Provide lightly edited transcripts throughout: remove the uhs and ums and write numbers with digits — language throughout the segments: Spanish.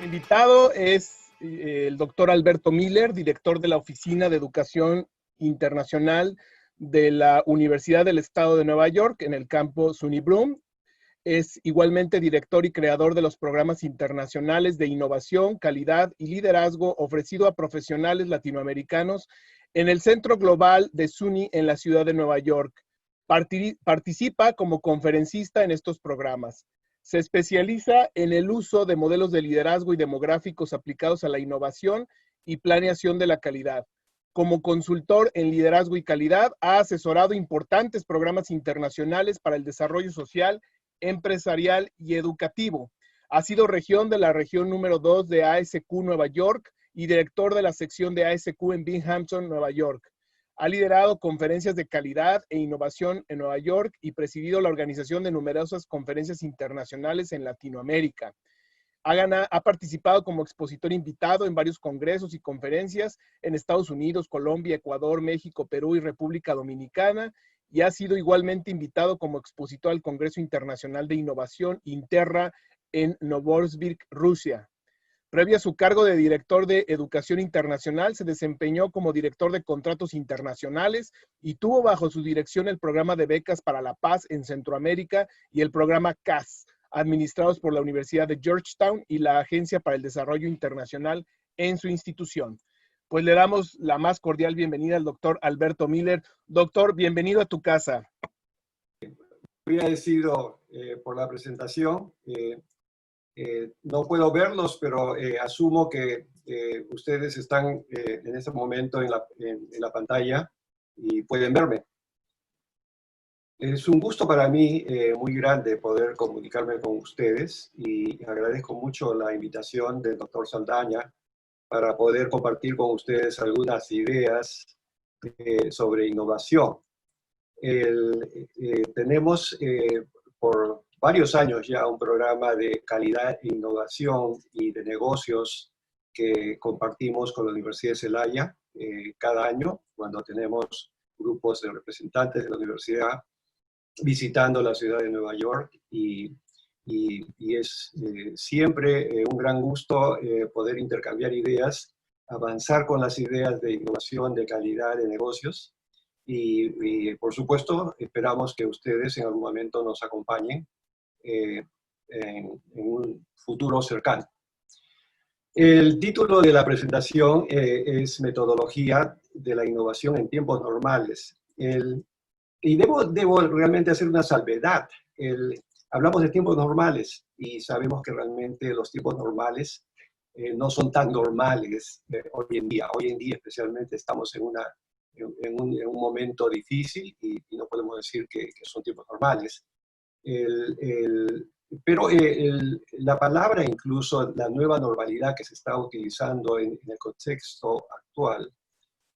Nuestro invitado es el doctor Alberto Miller, director de la Oficina de Educación Internacional de la Universidad del Estado de Nueva York en el campus SUNY Broome. Es igualmente director y creador de los programas internacionales de innovación, calidad y liderazgo ofrecido a profesionales latinoamericanos en el Centro Global de SUNY en la ciudad de Nueva York. Participa como conferencista en estos programas. Se especializa en el uso de modelos de liderazgo y demográficos aplicados a la innovación y planeación de la calidad. Como consultor en liderazgo y calidad, ha asesorado importantes programas internacionales para el desarrollo social, empresarial y educativo. Ha sido región de la región número 2 de ASQ Nueva York y director de la sección de ASQ en Binghamton, Nueva York. Ha liderado conferencias de calidad e innovación en Nueva York y presidido la organización de numerosas conferencias internacionales en Latinoamérica. Ha participado como expositor invitado en varios congresos y conferencias en Estados Unidos, Colombia, Ecuador, México, Perú y República Dominicana, y ha sido igualmente invitado como expositor al Congreso Internacional de Innovación Interra en Novosibirsk, Rusia. Previo a su cargo de director de Educación Internacional, se desempeñó como director de contratos internacionales y tuvo bajo su dirección el programa de becas para la paz en Centroamérica y el programa CAS, administrados por la Universidad de Georgetown y la Agencia para el Desarrollo Internacional en su institución. Pues le damos la más cordial bienvenida al doctor Alberto Miller. Doctor, bienvenido a tu casa. Muy agradecido por la presentación. No puedo verlos, pero asumo que ustedes están en este momento en la pantalla y pueden verme. Es un gusto para mí muy grande poder comunicarme con ustedes y agradezco mucho la invitación del doctor Saldaña para poder compartir con ustedes algunas ideas sobre innovación. Tenemos por varios años ya un programa de calidad e innovación y de negocios que compartimos con la Universidad de Celaya cada año, cuando tenemos grupos de representantes de la universidad visitando la ciudad de Nueva York, y es siempre un gran gusto poder intercambiar ideas, avanzar con las ideas de innovación, de calidad de negocios, y por supuesto esperamos que ustedes en algún momento nos acompañen en un futuro cercano. El título de la presentación es Metodología de la Innovación en Tiempos Normales. Y debo realmente hacer una salvedad. Hablamos de tiempos normales y sabemos que realmente los tiempos normales no son tan normales hoy en día. Hoy en día especialmente estamos en un momento difícil y no podemos decir que son tiempos normales. Pero la palabra, incluso la nueva normalidad que se está utilizando en el contexto actual,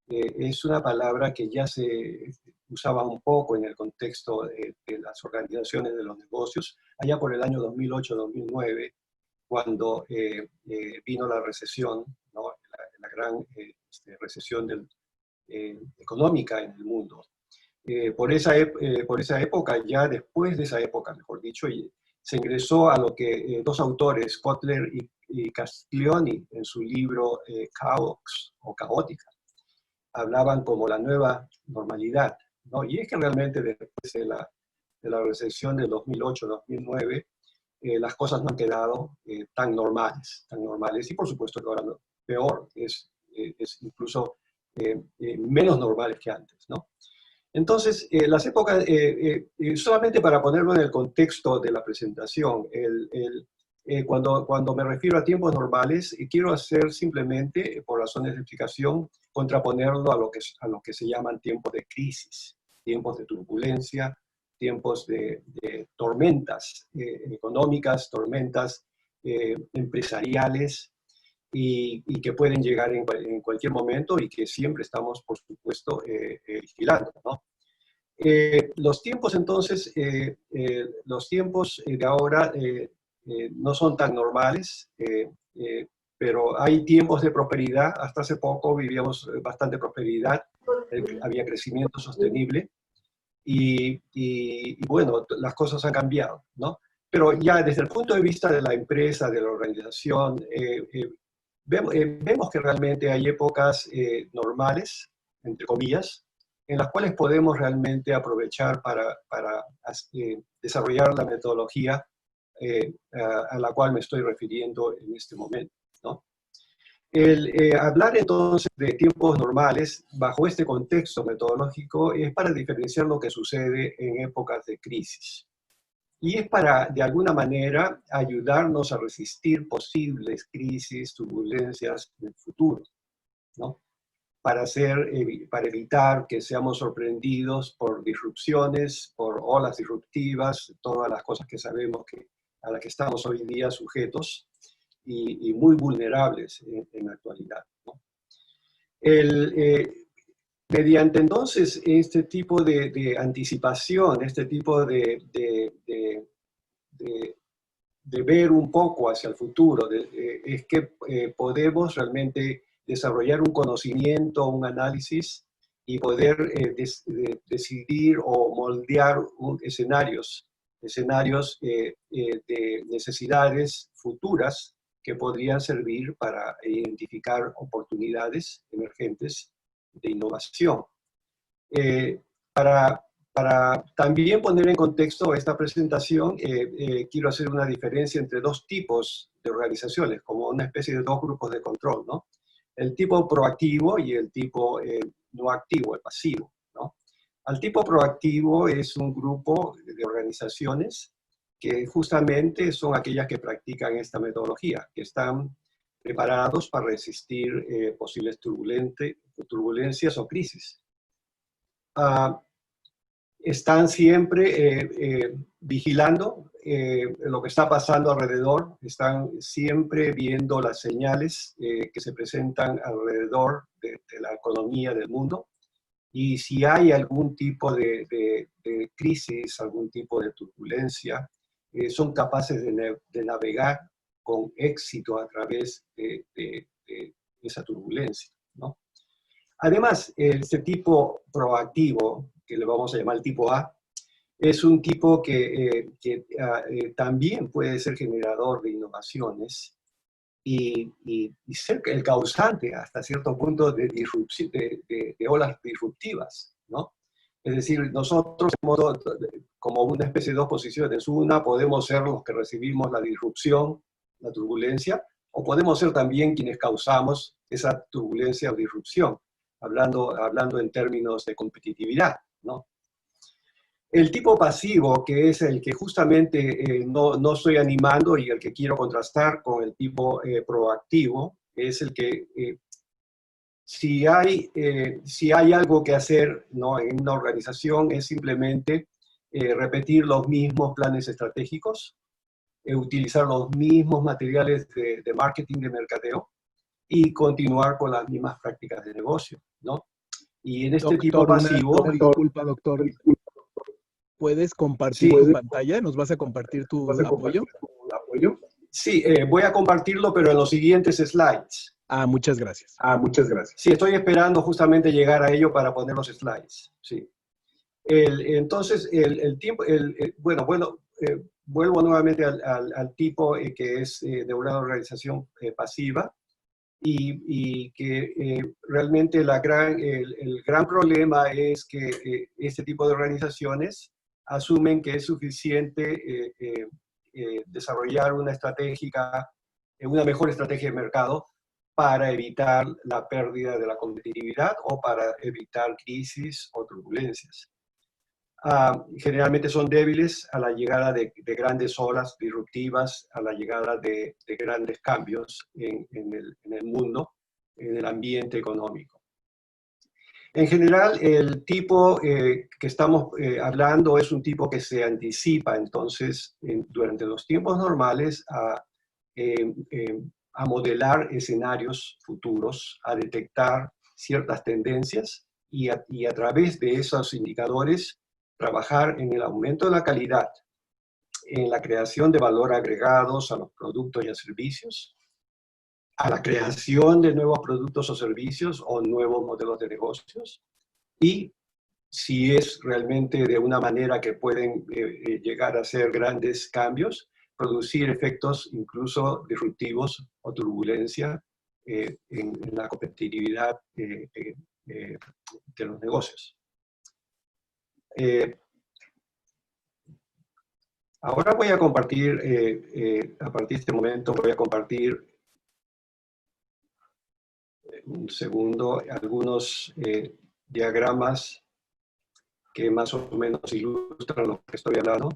es una palabra que ya se usaba un poco en el contexto de las organizaciones de los negocios, allá por el año 2008-2009, cuando vino la recesión, ¿no? la gran recesión económica en el mundo. Por esa época, ya después de esa época, mejor dicho, se ingresó a lo que dos autores, Kotler y Castiglioni, en su libro Caos o Caótica, hablaban como la nueva normalidad, ¿no? Y es que realmente después de la recesión del 2008-2009, las cosas no han quedado tan normales, y por supuesto que ahora no, peor, es incluso menos normales que antes, ¿no? Entonces, las épocas, solamente para ponerlo en el contexto de la presentación, cuando me refiero a tiempos normales, quiero hacer simplemente, por razones de explicación, contraponerlo a lo que se llaman tiempos de crisis, tiempos de turbulencia, tiempos de tormentas económicas, tormentas empresariales, y que pueden llegar en cualquier momento y que siempre estamos, por supuesto, vigilando, ¿no? Los tiempos, entonces, los tiempos de ahora no son tan normales, pero hay tiempos de prosperidad. Hasta hace poco vivíamos bastante prosperidad, había crecimiento sostenible y bueno, las cosas han cambiado, ¿no? Pero ya desde el punto de vista de la empresa, de la organización, vemos que realmente hay épocas normales, entre comillas, en las cuales podemos realmente aprovechar para desarrollar la metodología a la cual me estoy refiriendo en este momento, ¿no? Hablar entonces de tiempos normales bajo este contexto metodológico es para diferenciar lo que sucede en épocas de crisis. Y es para, de alguna manera, ayudarnos a resistir posibles crisis, turbulencias en el futuro, ¿no? Para evitar que seamos sorprendidos por disrupciones, por olas disruptivas, todas las cosas que sabemos a las que estamos hoy en día sujetos y muy vulnerables en la actualidad, ¿no? Mediante entonces este tipo de anticipación, este tipo de ver un poco hacia el futuro, es que podemos realmente desarrollar un conocimiento, un análisis y poder decidir o moldear escenarios de necesidades futuras que podrían servir para identificar oportunidades emergentes de innovación. Para también poner en contexto esta presentación, quiero hacer una diferencia entre dos tipos de organizaciones, como una especie de dos grupos de control, ¿no? El tipo proactivo y el tipo no activo, el pasivo, ¿no? Al tipo proactivo es un grupo de organizaciones que justamente son aquellas que practican esta metodología, que están preparados para resistir posibles turbulencias o crisis. Están siempre vigilando lo que está pasando alrededor, están siempre viendo las señales que se presentan alrededor de la economía del mundo, y si hay algún tipo de crisis, algún tipo de turbulencia, son capaces de navegar con éxito a través de esa turbulencia, ¿no? Además, este tipo proactivo, que le vamos a llamar el tipo A, es un tipo que también puede ser generador de innovaciones y ser el causante hasta cierto punto de olas disruptivas, ¿no? Es decir, nosotros como una especie de dos posiciones. Una, podemos ser los que recibimos la disrupción, la turbulencia, o podemos ser también quienes causamos esa turbulencia o disrupción, hablando en términos de competitividad, ¿no? El tipo pasivo, que es el que justamente no estoy animando y el que quiero contrastar con el tipo proactivo, es el que si hay algo que hacer, ¿no?, en una organización, es simplemente repetir los mismos planes estratégicos, utilizar los mismos materiales de marketing, de mercadeo, y continuar con las mismas prácticas de negocio, ¿no? Y en este tipo Doctor, pasivo... disculpa, doctor. ¿Puedes compartir Sí, tu pantalla? ¿Nos vas a compartir tu apoyo? Sí, voy a compartirlo, pero en los siguientes slides. Muchas gracias. Muchas gracias. Sí, estoy esperando justamente llegar a ello para poner los slides. Sí. Entonces, el tiempo, bueno, vuelvo nuevamente al tipo que es de una organización pasiva, y que realmente el gran problema es que este tipo de organizaciones asumen que es suficiente desarrollar una mejor estrategia de mercado para evitar la pérdida de la competitividad o para evitar crisis o turbulencias. Generalmente son débiles a la llegada de grandes olas disruptivas, a la llegada de grandes cambios en el mundo, en el ambiente económico. En general, el tipo que estamos hablando es un tipo que se anticipa, entonces, durante los tiempos normales, a modelar escenarios futuros, a detectar ciertas tendencias y a través de esos indicadores trabajar en el aumento de la calidad, en la creación de valor agregados a los productos y a servicios, a la creación de nuevos productos o servicios o nuevos modelos de negocios, y si es realmente de una manera que pueden llegar a ser grandes cambios, producir efectos incluso disruptivos o turbulencia en la competitividad de los negocios. Ahora voy a compartir, a partir de este momento voy a compartir un segundo algunos diagramas que más o menos ilustran lo que estoy hablando.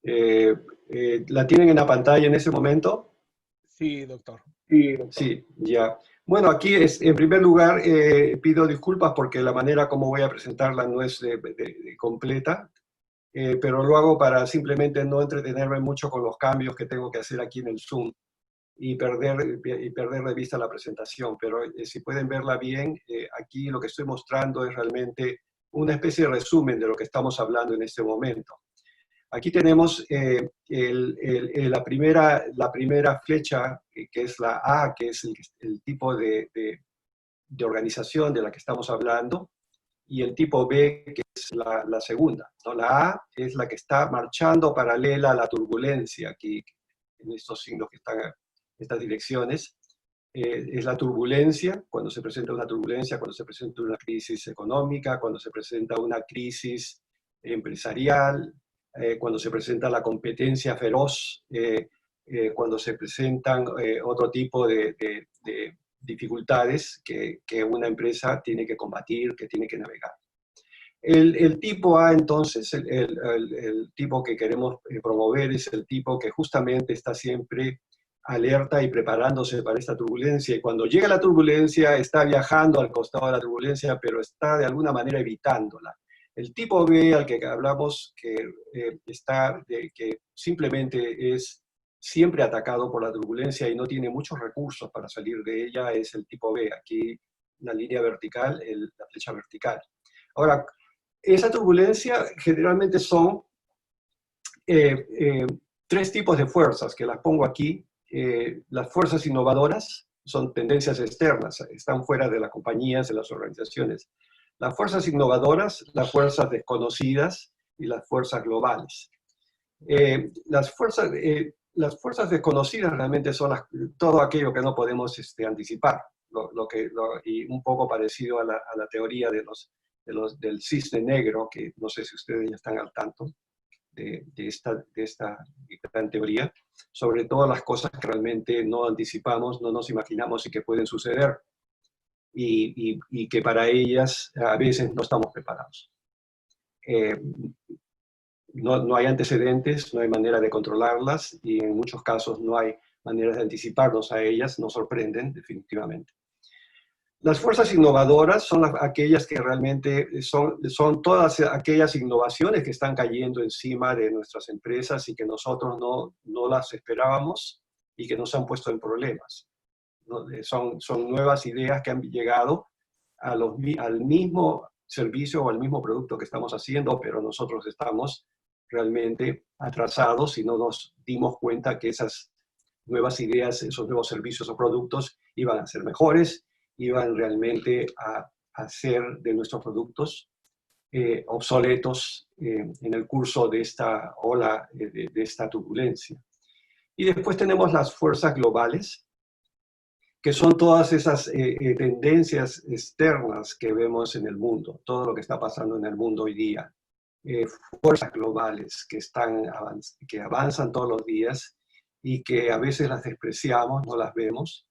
¿La tienen en la pantalla en ese momento? Sí, doctor. Sí, ya. Bueno, aquí en primer lugar pido disculpas porque la manera como voy a presentarla no es completa, pero lo hago para simplemente no entretenerme mucho con los cambios que tengo que hacer aquí en el Zoom y perder de vista la presentación. Pero si pueden verla bien, aquí lo que estoy mostrando es realmente una especie de resumen de lo que estamos hablando en este momento. Aquí tenemos la primera flecha, que es la A, que es el tipo de organización de la que estamos hablando, y el tipo B, que es la segunda, ¿no? La A es la que está marchando paralela a la turbulencia, aquí en estos signos que están en estas direcciones. Es la turbulencia, cuando se presenta una turbulencia, cuando se presenta una crisis económica, cuando se presenta una crisis empresarial, cuando se presenta la competencia feroz, cuando se presentan otro tipo de dificultades que una empresa tiene que combatir, que tiene que navegar. El tipo A, entonces, el tipo que queremos promover es el tipo que justamente está siempre alerta y preparándose para esta turbulencia, y cuando llega la turbulencia está viajando al costado de la turbulencia, pero está de alguna manera evitándola. El tipo B, al que hablamos, que simplemente es siempre atacado por la turbulencia y no tiene muchos recursos para salir de ella, es el tipo B. Aquí la línea vertical, la flecha vertical. Ahora, esa turbulencia generalmente son tres tipos de fuerzas, que las pongo aquí. Las fuerzas innovadoras son tendencias externas, están fuera de las compañías, de las organizaciones. Las fuerzas innovadoras, las fuerzas desconocidas y las fuerzas globales. Las fuerzas desconocidas realmente son todo aquello que no podemos anticipar, y un poco parecido a la teoría del cisne negro, que no sé si ustedes ya están al tanto de esta gran teoría, sobre todas las cosas que realmente no anticipamos, no nos imaginamos y que pueden suceder, y que para ellas a veces no estamos preparados. No hay antecedentes, no hay manera de controlarlas, y en muchos casos no hay maneras de anticiparnos a ellas, nos sorprenden definitivamente. Las fuerzas innovadoras son aquellas que realmente son todas aquellas innovaciones que están cayendo encima de nuestras empresas y que nosotros no las esperábamos y que nos han puesto en problemas, ¿no? Son nuevas ideas que han llegado al mismo servicio o al mismo producto que estamos haciendo, pero nosotros estamos realmente atrasados y no nos dimos cuenta que esas nuevas ideas, esos nuevos servicios o productos iban a ser mejores, iban realmente a hacer de nuestros productos obsoletos en el curso de esta ola, de esta turbulencia. Y después tenemos las fuerzas globales, que son todas esas tendencias externas que vemos en el mundo, todo lo que está pasando en el mundo hoy día. Fuerzas globales que avanzan todos los días y que a veces las despreciamos, no las vemos,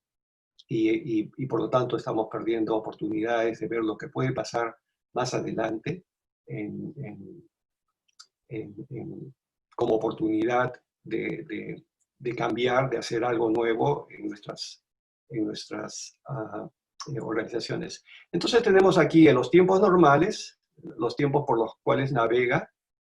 y por lo tanto estamos perdiendo oportunidades de ver lo que puede pasar más adelante como oportunidad de cambiar, de hacer algo nuevo en nuestras organizaciones. Entonces tenemos aquí en los tiempos normales, los tiempos por los cuales navega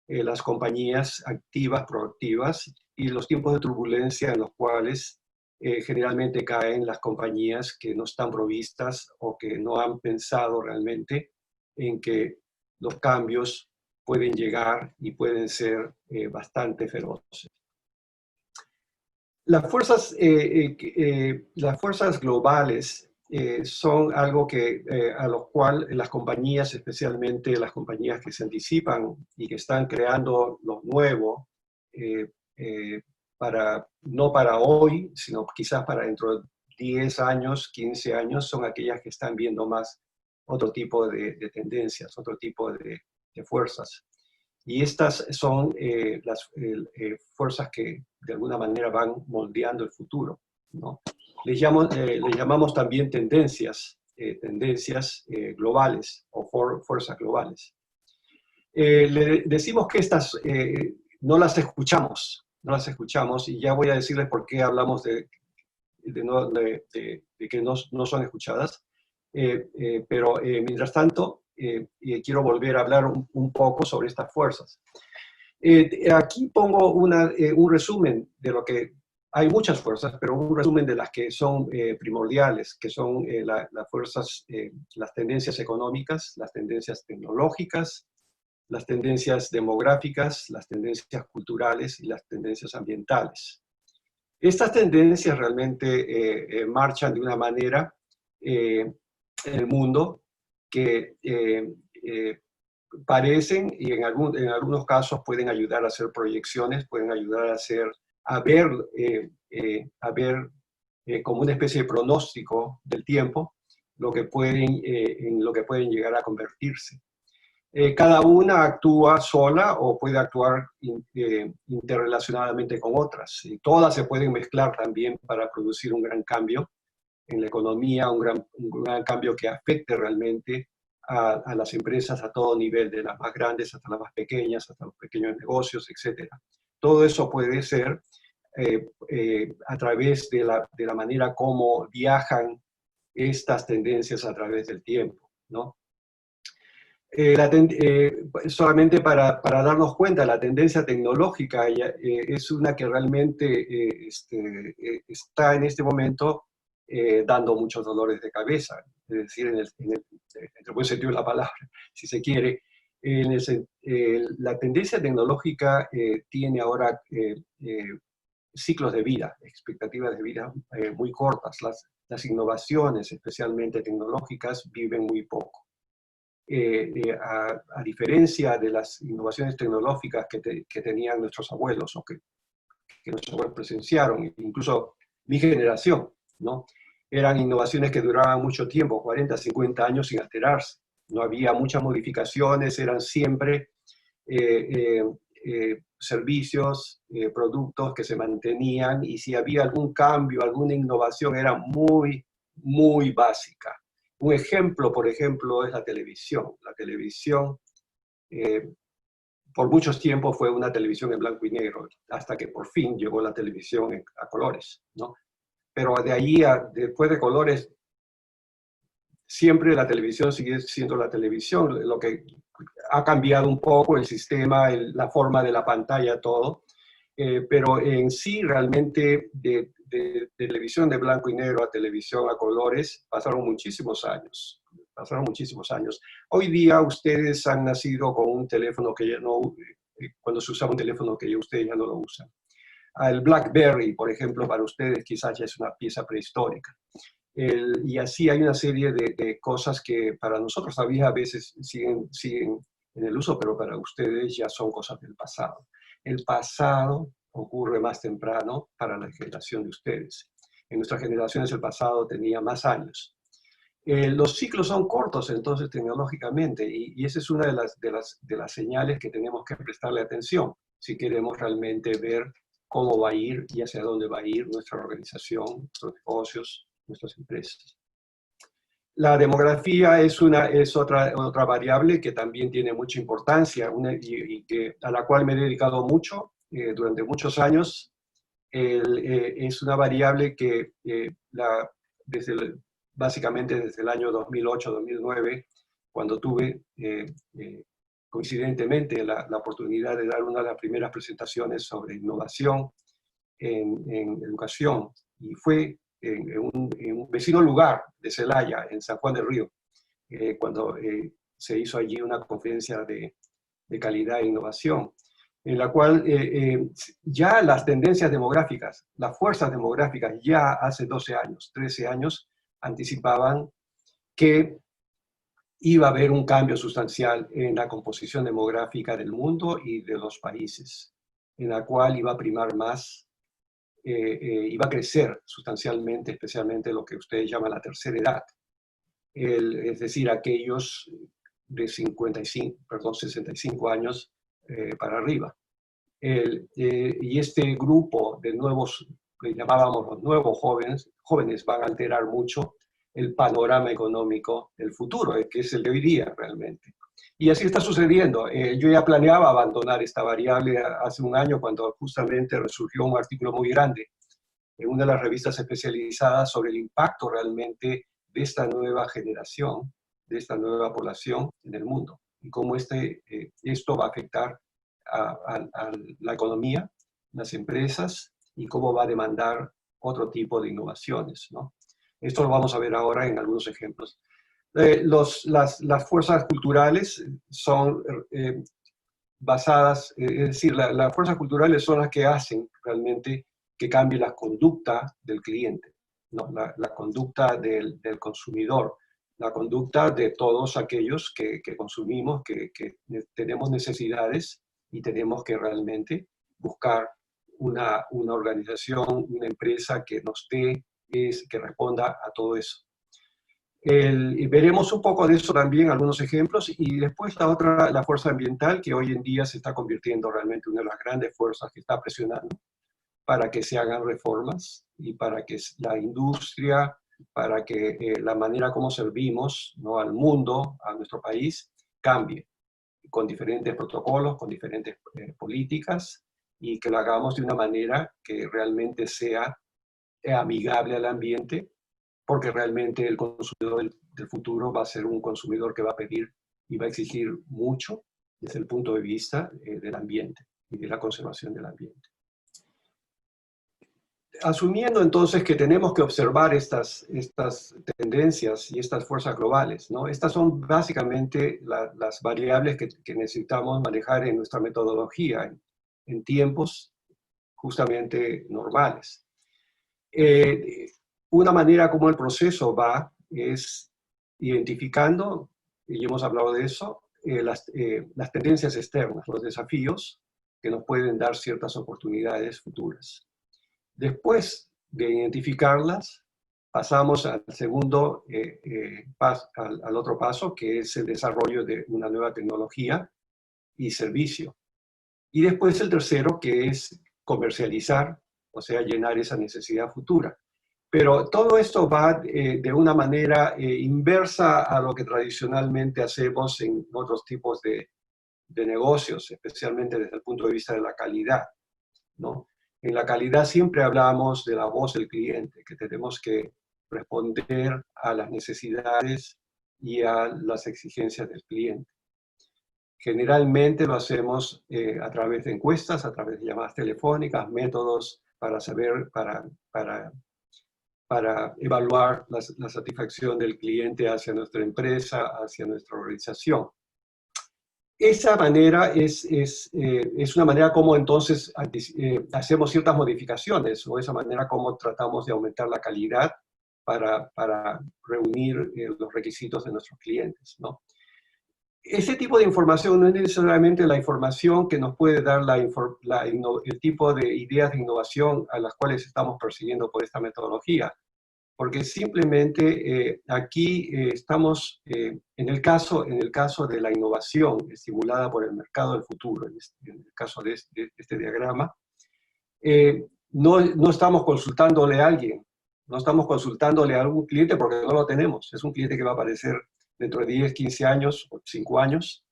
las compañías activas, proactivas, y los tiempos de turbulencia en los cuales generalmente caen las compañías que no están provistas o que no han pensado realmente en que los cambios pueden llegar y pueden ser bastante feroces. Las fuerzas globales son algo que, a lo cual las compañías, especialmente las compañías que se anticipan y que están creando lo nuevo, no para hoy, sino quizás para dentro de 10 años, 15 años, son aquellas que están viendo más otro tipo de tendencias, otro tipo de fuerzas. Y estas son las fuerzas que de alguna manera van moldeando el futuro, ¿no? Les llamamos también tendencias globales o fuerzas globales. Le decimos que estas no las escuchamos, y ya voy a decirles por qué hablamos de que no son escuchadas. Pero mientras tanto, quiero volver a hablar un poco sobre estas fuerzas. Aquí pongo un resumen de lo que hay muchas fuerzas, pero un resumen de las que son primordiales, que son las fuerzas, las tendencias económicas, las tendencias tecnológicas, las tendencias demográficas, las tendencias culturales y las tendencias ambientales. Estas tendencias realmente marchan de una manera en el mundo que parecen, y en algunos casos pueden ayudar a hacer proyecciones, pueden ayudar a ver como una especie de pronóstico del tiempo en lo que pueden llegar a convertirse. Cada una actúa sola o puede actuar interrelacionadamente con otras. Y todas se pueden mezclar también para producir un gran cambio en la economía, un gran cambio que afecte realmente a las empresas a todo nivel, de las más grandes hasta las más pequeñas, hasta los pequeños negocios, etc. Todo eso puede ser a través de la manera como viajan estas tendencias a través del tiempo, ¿no? Solamente para darnos cuenta, la tendencia tecnológica es una que realmente está en este momento dando muchos dolores de cabeza, es decir, en el buen sentido de la palabra, si se quiere. La tendencia tecnológica tiene ahora ciclos de vida, expectativas de vida muy cortas. Las innovaciones, especialmente tecnológicas, viven muy poco. A diferencia de las innovaciones tecnológicas que tenían nuestros abuelos o que nuestros abuelos presenciaron, incluso mi generación, ¿no? Eran innovaciones que duraban mucho tiempo, 40, 50 años sin alterarse. No había muchas modificaciones, eran siempre servicios, productos que se mantenían, y si había algún cambio, alguna innovación, era muy, muy básica. Un ejemplo, por ejemplo, es la televisión. La televisión, por muchos tiempos fue una televisión en blanco y negro, hasta que por fin llegó la televisión a colores, ¿no? Pero de ahí, después de colores, siempre la televisión sigue siendo la televisión. Lo que ha cambiado un poco el sistema, la forma de la pantalla, todo. Pero en sí, realmente, de televisión de blanco y negro a televisión a colores, pasaron muchísimos años. Hoy día ustedes han nacido con un teléfono que ya no, cuando se usaba un teléfono que ustedes ya no lo usan. El BlackBerry, por ejemplo, para ustedes quizás ya es una pieza prehistórica. Y así hay una serie de cosas que para nosotros todavía a veces siguen en el uso, pero para ustedes ya son cosas del pasado. El pasado ocurre más temprano para la generación de ustedes. En nuestras generaciones el pasado tenía más años. Los ciclos son cortos, entonces, tecnológicamente, y esa es una de las señales que tenemos que prestarle atención si queremos realmente ver cómo va a ir y hacia dónde va a ir nuestra organización, nuestros negocios, nuestras empresas. La demografía es otra variable que también tiene mucha importancia a la cual me he dedicado mucho durante muchos años. Es una variable que básicamente desde el año 2008-2009, cuando tuve coincidentemente la oportunidad de dar una de las primeras presentaciones sobre innovación en educación, y fue en un vecino lugar de Celaya, en San Juan del Río, cuando se hizo allí una conferencia de calidad e innovación, en la cual ya las tendencias demográficas, las fuerzas demográficas, ya hace 12 años, 13 años, anticipaban que iba a haber un cambio sustancial en la composición demográfica del mundo y de los países, en la cual iba a primar más, iba a crecer sustancialmente, especialmente lo que ustedes llaman la tercera edad, es decir, aquellos de 65 años para arriba. Y este grupo de nuevos, que llamábamos los nuevos jóvenes, van a alterar mucho el panorama económico del futuro, que es el de hoy día realmente. Y así está sucediendo. Yo ya planeaba abandonar esta variable hace un año cuando justamente resurgió un artículo muy grande en una de las revistas especializadas sobre el impacto realmente de esta nueva generación, de esta nueva población en el mundo y cómo esto va a afectar a la economía, las empresas y cómo va a demandar otro tipo de innovaciones, ¿no? Esto lo vamos a ver ahora en algunos ejemplos. Las fuerzas culturales son basadas, es decir, las fuerzas culturales son las que hacen realmente que cambie la conducta del cliente, ¿no? La conducta del consumidor, la conducta de todos aquellos que consumimos, que tenemos necesidades y tenemos que realmente buscar una organización, una empresa que nos dé, que responda a todo eso. Y veremos un poco de eso también, algunos ejemplos, y después la fuerza ambiental, que hoy en día se está convirtiendo realmente en una de las grandes fuerzas que está presionando para que se hagan reformas y para que la industria, para que la manera como servimos, ¿no?, al mundo, a nuestro país, cambie con diferentes protocolos, con diferentes políticas, y que lo hagamos de una manera que realmente sea amigable al ambiente, porque realmente el consumidor del futuro va a ser un consumidor que va a pedir y va a exigir mucho desde el punto de vista del ambiente y de la conservación del ambiente. Asumiendo entonces que tenemos que observar estas tendencias y estas fuerzas globales, ¿no? Estas son básicamente las variables que necesitamos manejar en nuestra metodología en tiempos justamente normales. Una manera como el proceso va es identificando, y hemos hablado de eso, las tendencias externas, los desafíos que nos pueden dar ciertas oportunidades futuras. Después de identificarlas, pasamos al segundo al otro paso, que es el desarrollo de una nueva tecnología y servicio. Y después el tercero, que es comercializar, o sea, llenar esa necesidad futura. Pero todo esto va de una manera inversa a lo que tradicionalmente hacemos en otros tipos de negocios, especialmente desde el punto de vista de la calidad, ¿no? En la calidad siempre hablamos de la voz del cliente, que tenemos que responder a las necesidades y a las exigencias del cliente. Generalmente lo hacemos a través de encuestas, a través de llamadas telefónicas, métodos para saber, para evaluar la satisfacción del cliente hacia nuestra empresa, hacia nuestra organización. Esa manera es una manera como entonces hacemos ciertas modificaciones, o esa manera como tratamos de aumentar la calidad para reunir los requisitos de nuestros clientes, ¿no? Ese tipo de información no es necesariamente la información que nos puede dar el tipo de ideas de innovación a las cuales estamos persiguiendo por esta metodología, porque simplemente aquí estamos, en el caso de la innovación estimulada por el mercado del futuro, en el caso de este diagrama, no estamos consultándole a alguien, no estamos consultándole a algún cliente porque no lo tenemos, es un cliente que va a aparecer dentro de 10, 15 años o 5 años,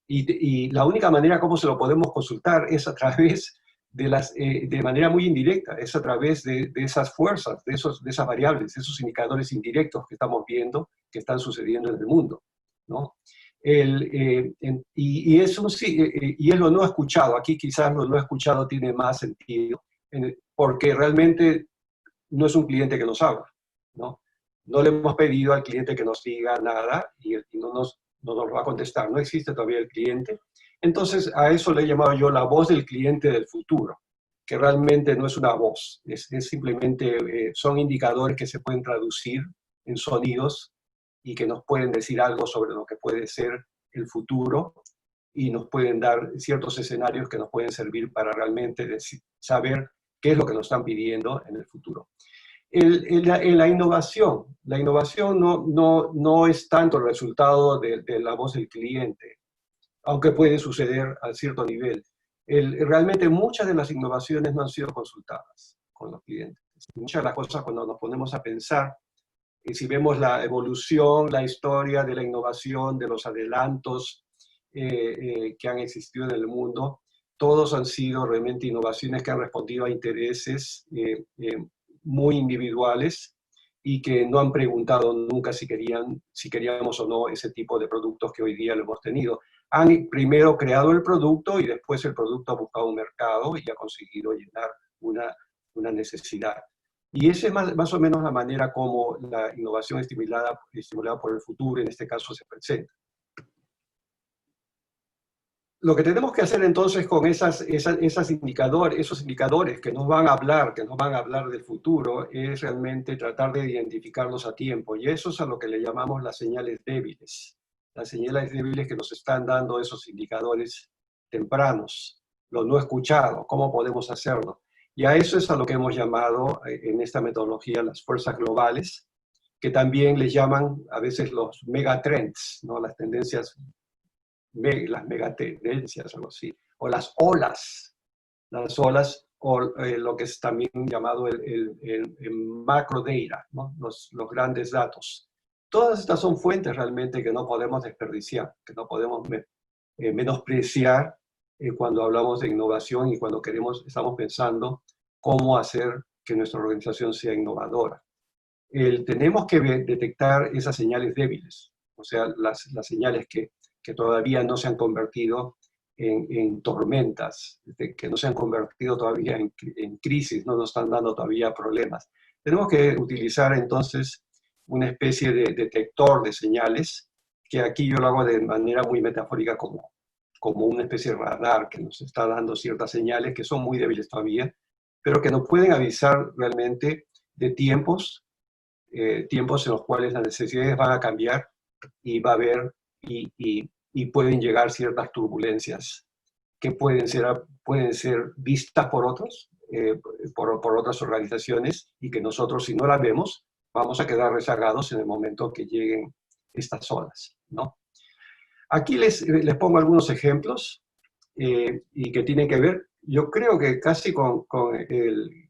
y la única manera como se lo podemos consultar es a través de manera muy indirecta, es a través de esas fuerzas, de esas variables, de esos indicadores indirectos que estamos viendo que están sucediendo en el mundo, ¿no? Y es lo no escuchado. Aquí quizás lo no escuchado tiene más sentido, porque realmente no es un cliente que nos habla, ¿no? No le hemos pedido al cliente que nos diga nada y no nos va a contestar. No existe todavía el cliente. Entonces, a eso le he llamado yo la voz del cliente del futuro, que realmente no es una voz, es simplemente son indicadores que se pueden traducir en sonidos y que nos pueden decir algo sobre lo que puede ser el futuro y nos pueden dar ciertos escenarios que nos pueden servir para realmente saber qué es lo que nos están pidiendo en el futuro. La innovación no es tanto el resultado de la voz del cliente, aunque puede suceder a cierto nivel. Realmente muchas de las innovaciones no han sido consultadas con los clientes. Muchas de las cosas, cuando nos ponemos a pensar, y si vemos la evolución, la historia de la innovación, de los adelantos que han existido en el mundo, todos han sido realmente innovaciones que han respondido a intereses muy individuales y que no han preguntado nunca si queríamos o no ese tipo de productos que hoy día lo hemos tenido. Han primero creado el producto y después el producto ha buscado un mercado y ha conseguido llenar una necesidad. Y esa es más o menos la manera como la innovación estimulada por el futuro, en este caso, se presenta. Lo que tenemos que hacer entonces con esos indicadores que nos van a hablar, del futuro, es realmente tratar de identificarlos a tiempo. Y eso es a lo que le llamamos las señales débiles. Las señales débiles que nos están dando esos indicadores tempranos, lo no escuchado, cómo podemos hacerlo. Y a eso es a lo que hemos llamado en esta metodología las fuerzas globales, que también les llaman a veces los megatrends, ¿no? Las megatendencias, algo así, o las olas, o lo que es también llamado el macro data, ¿no? Los grandes datos. Todas estas son fuentes realmente que no podemos desperdiciar, que no podemos menospreciar cuando hablamos de innovación y cuando estamos pensando cómo hacer que nuestra organización sea innovadora. Tenemos que detectar esas señales débiles, o sea, las señales que todavía no se han convertido en tormentas, que no se han convertido todavía en crisis, no nos están dando todavía problemas. Tenemos que utilizar entonces una especie de detector de señales, que aquí yo lo hago de manera muy metafórica como una especie de radar que nos está dando ciertas señales que son muy débiles todavía, pero que nos pueden avisar realmente de tiempos en los cuales las necesidades van a cambiar y va a haber y pueden llegar ciertas turbulencias que pueden ser vistas por otros, por otras organizaciones, y que nosotros, si no las vemos, vamos a quedar rezagados en el momento que lleguen estas olas, ¿no? Aquí les pongo algunos ejemplos y que tienen que ver, yo creo que casi con el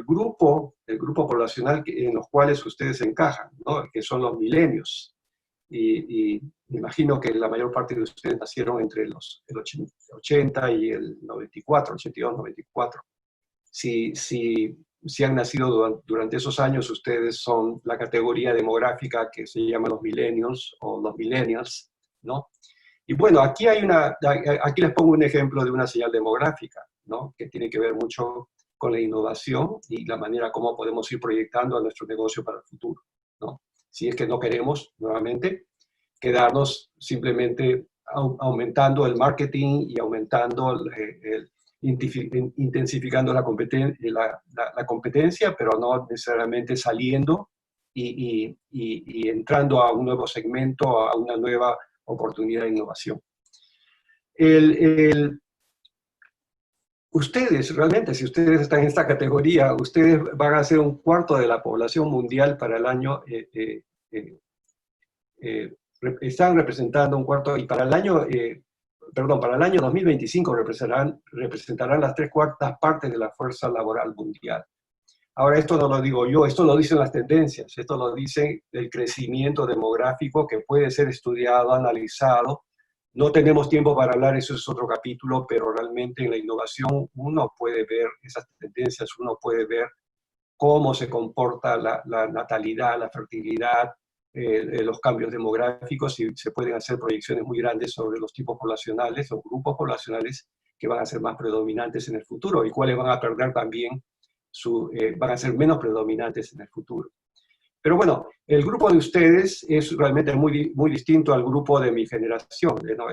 grupo poblacional en los cuales ustedes encajan, ¿no? Que son los milenios. Y me imagino que la mayor parte de ustedes nacieron entre el 80 y el 94, 82, 94. Si han nacido durante esos años, ustedes son la categoría demográfica que se llama los millennials o los millennials, ¿no? Y bueno, aquí les pongo un ejemplo de una señal demográfica, ¿no? Que tiene que ver mucho con la innovación y la manera como podemos ir proyectando a nuestro negocio para el futuro, ¿no? Si es que no queremos, nuevamente, quedarnos simplemente aumentando el marketing y intensificando la competencia, pero no necesariamente saliendo y entrando a un nuevo segmento, a una nueva oportunidad de innovación. Ustedes, realmente, si ustedes están en esta categoría, ustedes van a ser un cuarto de la población mundial para el año, están representando un cuarto, y para el año, para el año 2025 representarán las 3/4 partes de la fuerza laboral mundial. Ahora, esto no lo digo yo, esto lo dicen las tendencias, esto lo dice el crecimiento demográfico que puede ser estudiado, analizado. No tenemos tiempo para hablar, eso es otro capítulo, pero realmente en la innovación uno puede ver esas tendencias, uno puede ver cómo se comporta la natalidad, la fertilidad, los cambios demográficos, y se pueden hacer proyecciones muy grandes sobre los tipos poblacionales o grupos poblacionales que van a ser más predominantes en el futuro y cuáles van a perder también, van a ser menos predominantes en el futuro. Pero bueno, el grupo de ustedes es realmente muy, muy distinto al grupo de mi generación, ¿no?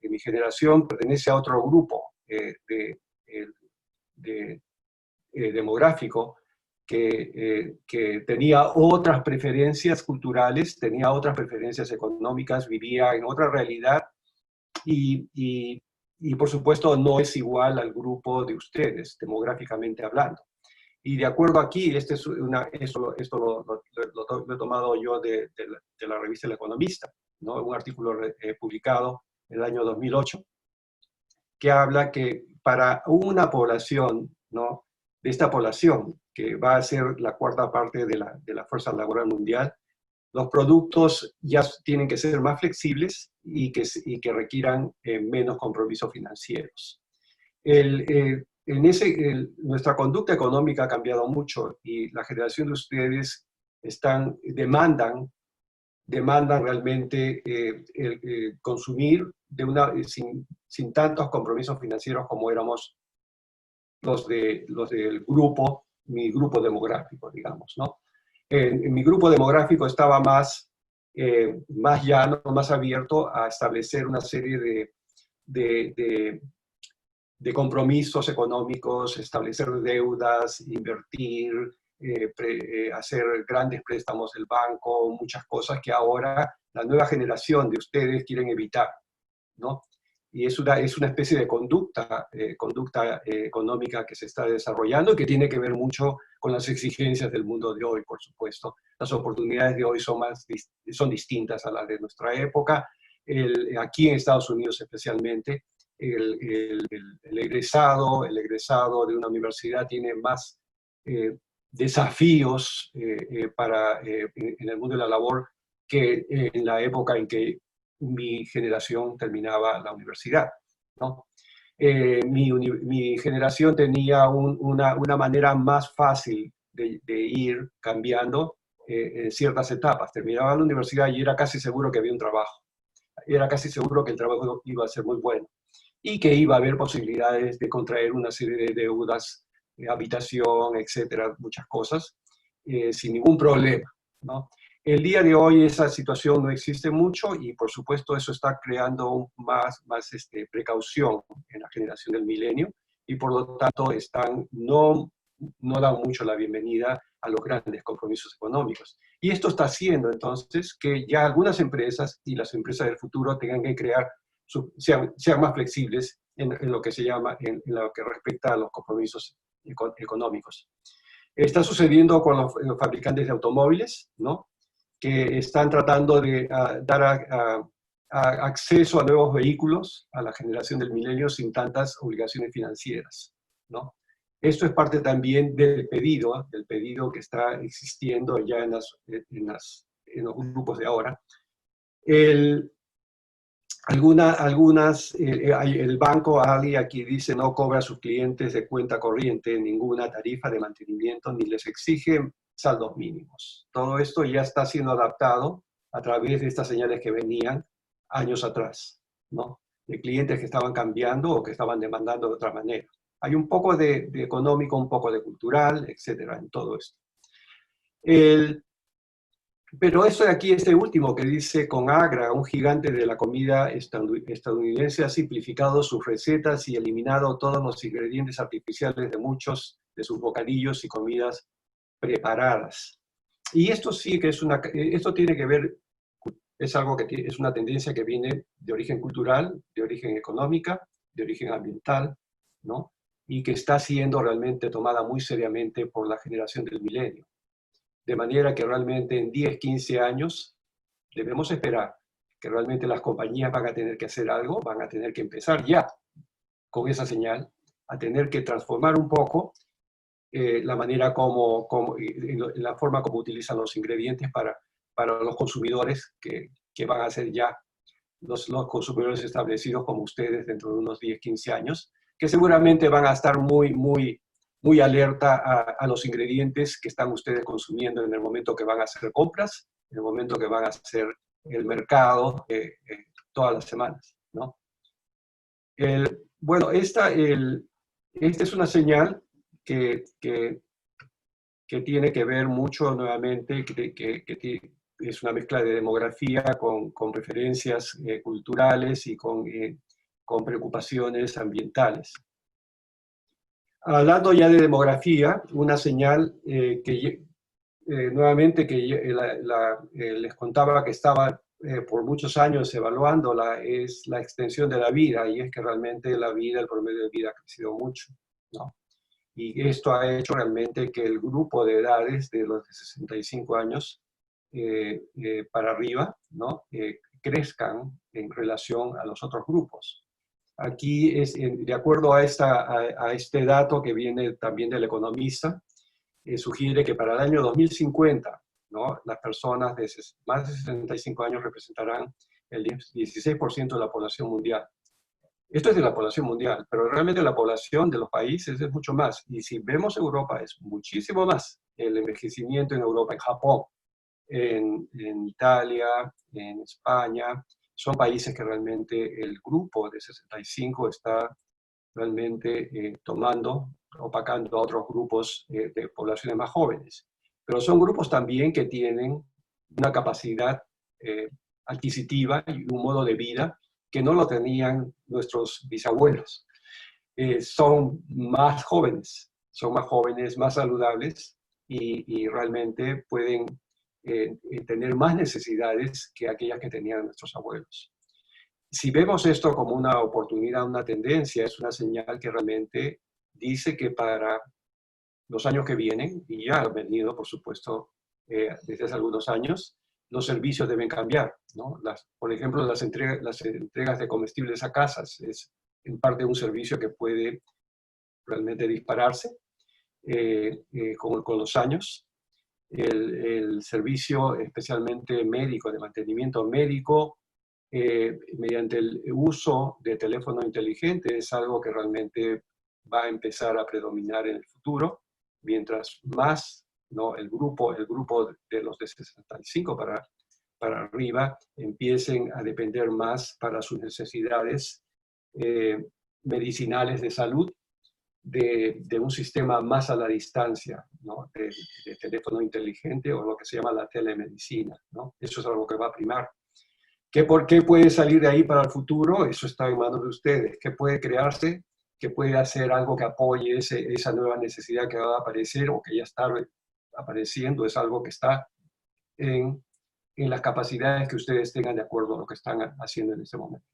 Mi generación pertenece a otro grupo demográfico que tenía otras preferencias culturales, tenía otras preferencias económicas, vivía en otra realidad y por supuesto no es igual al grupo de ustedes, demográficamente hablando. Y de acuerdo aquí, esto lo he tomado yo de la revista El Economista, ¿no? Un artículo publicado en el año 2008, que habla que para una población, ¿no? De esta población, que va a ser la cuarta parte de la fuerza laboral mundial, los productos ya tienen que ser más flexibles y que requieran menos compromisos financieros. Nuestra conducta económica ha cambiado mucho y la generación de ustedes demandan realmente consumir sin tantos compromisos financieros como éramos los del grupo, mi grupo demográfico, digamos, ¿no? En mi grupo demográfico estaba más llano, más abierto a establecer una serie de compromisos económicos, establecer deudas, invertir, hacer grandes préstamos del banco, muchas cosas que ahora la nueva generación de ustedes quieren evitar, ¿no? Y es una especie de conducta económica que se está desarrollando y que tiene que ver mucho con las exigencias del mundo de hoy, por supuesto. Las oportunidades de hoy son distintas a las de nuestra época. Aquí en Estados Unidos especialmente, el egresado de una universidad tiene más desafíos en el mundo de la labor que en la época en que mi generación terminaba la universidad, ¿no? Mi generación tenía una manera más fácil de ir cambiando en ciertas etapas. Terminaba la universidad y era casi seguro que había un trabajo. Era casi seguro que el trabajo iba a ser muy bueno y que iba a haber posibilidades de contraer una serie de deudas, habitación, etcétera, muchas cosas, sin ningún problema, ¿no? El día de hoy esa situación no existe mucho y por supuesto eso está creando más precaución en la generación del milenio y por lo tanto no dan mucho la bienvenida a los grandes compromisos económicos. Y esto está haciendo entonces que ya algunas empresas y las empresas del futuro tengan que sean más flexibles en lo que se llama, en lo que respecta a los compromisos económicos. Está sucediendo con los fabricantes de automóviles, ¿no? Que están tratando de dar acceso a nuevos vehículos a la generación del milenio sin tantas obligaciones financieras, ¿no? Esto es parte también del pedido que está existiendo ya en los grupos de ahora. El banco Ali aquí dice no cobra a sus clientes de cuenta corriente ninguna tarifa de mantenimiento ni les exige saldos mínimos. Todo esto ya está siendo adaptado a través de estas señales que venían años atrás, ¿no? De clientes que estaban cambiando o que estaban demandando de otra manera. Hay un poco de económico, un poco de cultural, etcétera, en todo esto. Pero eso de aquí, este último que dice Conagra, un gigante de la comida estadounidense, ha simplificado sus recetas y eliminado todos los ingredientes artificiales de muchos de sus bocadillos y comidas preparadas. Y esto sí que esto tiene que ver, es algo que es una tendencia que viene de origen cultural, de origen económica, de origen ambiental, ¿no? Y que está siendo realmente tomada muy seriamente por la generación del milenio. De manera que realmente en 10, 15 años debemos esperar que realmente las compañías van a tener que hacer algo, van a tener que empezar ya con esa señal, a tener que transformar un poco la manera la forma como utilizan los ingredientes para los consumidores que van a ser ya los consumidores establecidos como ustedes dentro de unos 10, 15 años, que seguramente van a estar muy alerta a los ingredientes que están ustedes consumiendo en el momento que van a hacer compras, en el momento que van a hacer el mercado todas las semanas, ¿no? Bueno, esta es una señal que tiene que ver mucho nuevamente, que es una mezcla de demografía con preferencias culturales y con preocupaciones ambientales. Hablando ya de demografía, una señal nuevamente que les contaba que estaba por muchos años evaluándola, es la extensión de la vida, y es que realmente la vida, el promedio de vida ha crecido mucho, ¿no? Y esto ha hecho realmente que el grupo de edades de los de 65 años para arriba, ¿no? Crezcan en relación a los otros grupos. Aquí, de acuerdo a este dato que viene también del economista, sugiere que para el año 2050, ¿no? Las personas de más de 65 años representarán el 16% de la población mundial. Esto es de la población mundial, pero realmente la población de los países es mucho más. Y si vemos Europa, es muchísimo más. El envejecimiento en Europa, en Japón, en Italia, en España, son países que realmente el grupo de 65 está realmente tomando, opacando a otros grupos de poblaciones más jóvenes. Pero son grupos también que tienen una capacidad adquisitiva y un modo de vida que no lo tenían nuestros bisabuelos. Son más jóvenes, más saludables y realmente pueden tener más necesidades que aquellas que tenían nuestros abuelos. Si vemos esto como una oportunidad, una tendencia, es una señal que realmente dice que para los años que vienen, y ya han venido, por supuesto, desde hace algunos años, los servicios deben cambiar, ¿no? Por ejemplo, las entregas de comestibles a casas es en parte un servicio que puede realmente dispararse con los años. El servicio especialmente médico, de mantenimiento médico, mediante el uso de teléfono inteligente, es algo que realmente va a empezar a predominar en el futuro, mientras más, ¿no? el grupo de los de 65 para arriba empiecen a depender más para sus necesidades medicinales de salud, de un sistema más a la distancia, ¿no? de teléfono inteligente o lo que se llama la telemedicina, ¿no? Eso es algo que va a primar. ¿Por qué puede salir de ahí para el futuro? Eso está en manos de ustedes. ¿Qué puede crearse? ¿Qué puede hacer algo que apoye esa nueva necesidad que va a aparecer o que ya está apareciendo? Es algo que está en las capacidades que ustedes tengan de acuerdo a lo que están haciendo en este momento.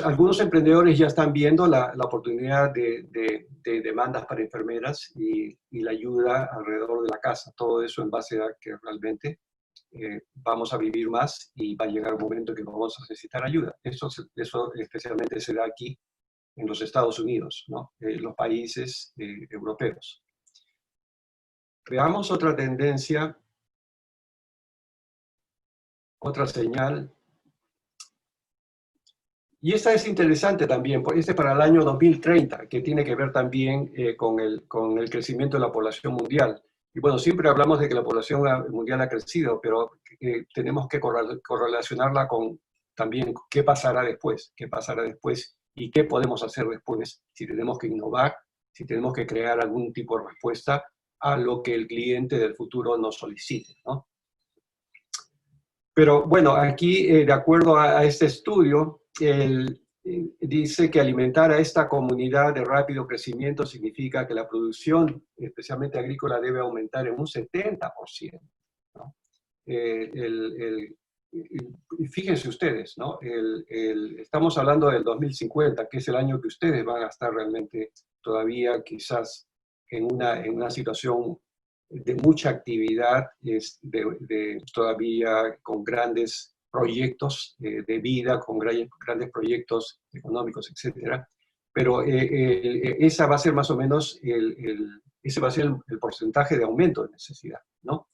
Algunos emprendedores ya están viendo la oportunidad de demandas para enfermeras y la ayuda alrededor de la casa. Todo eso en base a que realmente vamos a vivir más y va a llegar un momento que vamos a necesitar ayuda. Eso especialmente se da aquí en los Estados Unidos, ¿no? Los países europeos. Veamos otra tendencia, otra señal. Y esta es interesante también, porque este es para el año 2030, que tiene que ver también con el crecimiento de la población mundial. Y bueno, siempre hablamos de que la población mundial ha crecido, pero tenemos que correlacionarla con también qué pasará después y qué podemos hacer después, si tenemos que innovar, si tenemos que crear algún tipo de respuesta a lo que el cliente del futuro nos solicite, ¿no? Pero bueno, aquí, de acuerdo a este estudio, dice que alimentar a esta comunidad de rápido crecimiento significa que la producción, especialmente agrícola, debe aumentar en un 70%, ¿no? Fíjense ustedes, ¿no? Estamos hablando del 2050, que es el año que ustedes van a estar realmente todavía quizás en una situación de mucha actividad, todavía con grandes proyectos de vida, con grandes proyectos económicos, etcétera. Pero esa va a ser más o menos ese va a ser el porcentaje de aumento de necesidad, ¿no?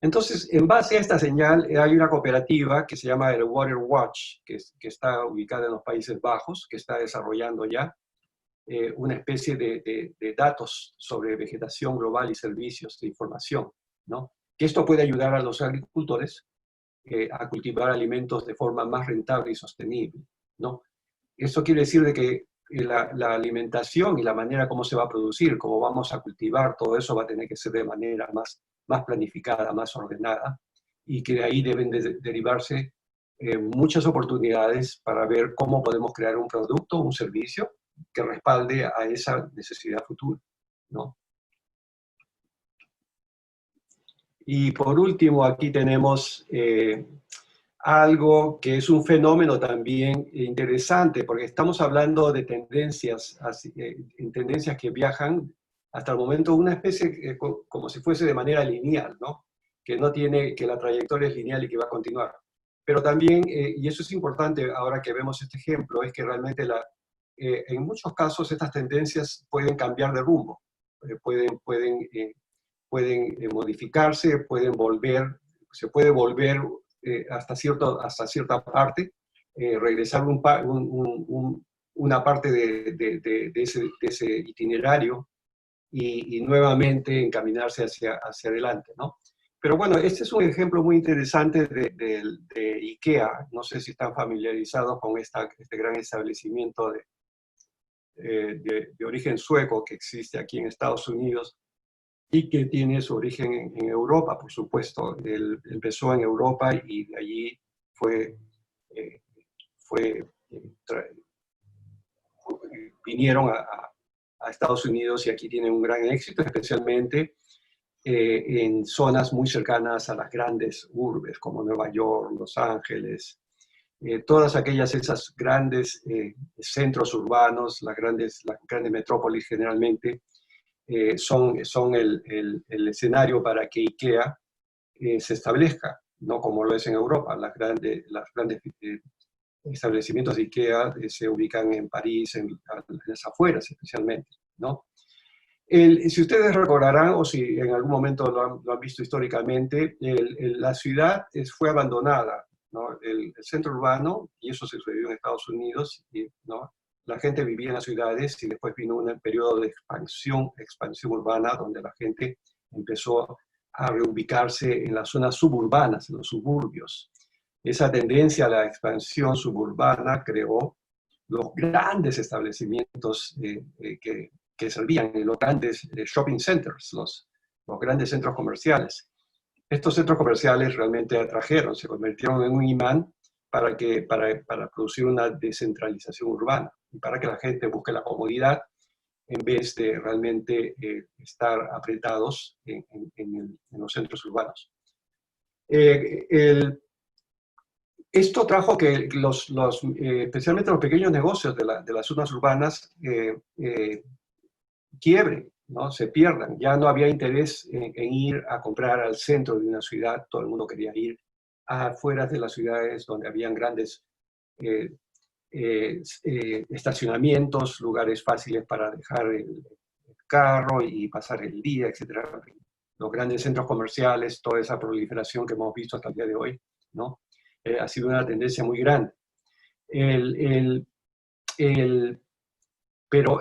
Entonces, en base a esta señal, hay una cooperativa que se llama el Water Watch, que está ubicada en los Países Bajos, que está desarrollando ya una especie de datos sobre vegetación global y servicios de información, ¿no? Que esto puede ayudar a los agricultores a cultivar alimentos de forma más rentable y sostenible, ¿no? Esto quiere decir de que la alimentación y la manera como se va a producir, cómo vamos a cultivar, todo eso va a tener que ser de manera más planificada, más ordenada, y que de ahí deben derivarse muchas oportunidades para ver cómo podemos crear un producto, un servicio, que respalde a esa necesidad futura, ¿no? Y por último, aquí tenemos algo que es un fenómeno también interesante, porque estamos hablando de tendencias, en tendencias que viajan hasta el momento una especie como si fuese de manera lineal, ¿no? Que no tiene, que la trayectoria es lineal y que va a continuar. Pero también, y eso es importante ahora que vemos este ejemplo, es que realmente en muchos casos estas tendencias pueden cambiar de rumbo, pueden modificarse, pueden volver, se puede volver hasta cierta parte, regresar una parte de ese itinerario y nuevamente encaminarse hacia adelante, ¿no? Pero bueno, este es un ejemplo muy interesante de IKEA. No sé si están familiarizados con este gran establecimiento de origen sueco que existe aquí en Estados Unidos y que tiene su origen en Europa, por supuesto. Él empezó en Europa y de allí fue, eh, fue vinieron a Estados Unidos y aquí tienen un gran éxito, especialmente en zonas muy cercanas a las grandes urbes como Nueva York, Los Ángeles, todas esas grandes centros urbanos, las grandes metrópolis generalmente, son el escenario para que IKEA se establezca, no como lo es en Europa. Las grandes establecimientos de IKEA se ubican en París, en las afueras especialmente, ¿no? Si ustedes recordarán, o si en algún momento lo han visto históricamente, la ciudad fue abandonada, ¿no? El centro urbano, y eso se sucedió en Estados Unidos, ¿no? La gente vivía en las ciudades y después vino un periodo de expansión urbana donde la gente empezó a reubicarse en las zonas suburbanas, en los suburbios. Esa tendencia a la expansión suburbana creó los grandes establecimientos que servían en los grandes shopping centers, los grandes centros comerciales. Estos centros comerciales realmente atrajeron, se convirtieron en un imán para producir una descentralización urbana y para que la gente busque la comodidad en vez de realmente estar apretados en los centros urbanos. Esto trajo que especialmente los pequeños negocios de las zonas urbanas quiebren, ¿no? Se pierdan. Ya no había interés en ir a comprar al centro de una ciudad, todo el mundo quería ir afuera de las ciudades donde habían grandes estacionamientos, lugares fáciles para dejar el carro y pasar el día, etc. Los grandes centros comerciales, toda esa proliferación que hemos visto hasta el día de hoy, ¿no? Ha sido una tendencia muy grande. Pero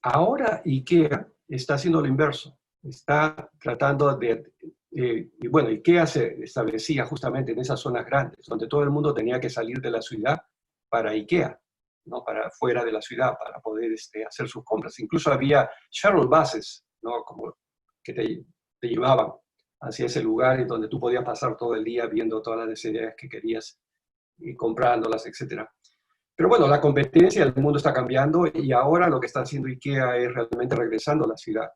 ahora IKEA está haciendo lo inverso. Está tratando y bueno, IKEA se establecía justamente en esas zonas grandes, donde todo el mundo tenía que salir de la ciudad para IKEA, ¿no? Para fuera de la ciudad, para poder hacer sus compras. Incluso había shuttle buses, ¿no? Como que te llevaban hacia ese lugar en donde tú podías pasar todo el día viendo todas las necesidades que querías y comprándolas, etc. Pero bueno, la competencia del mundo está cambiando y ahora lo que está haciendo IKEA es realmente regresando a la ciudad.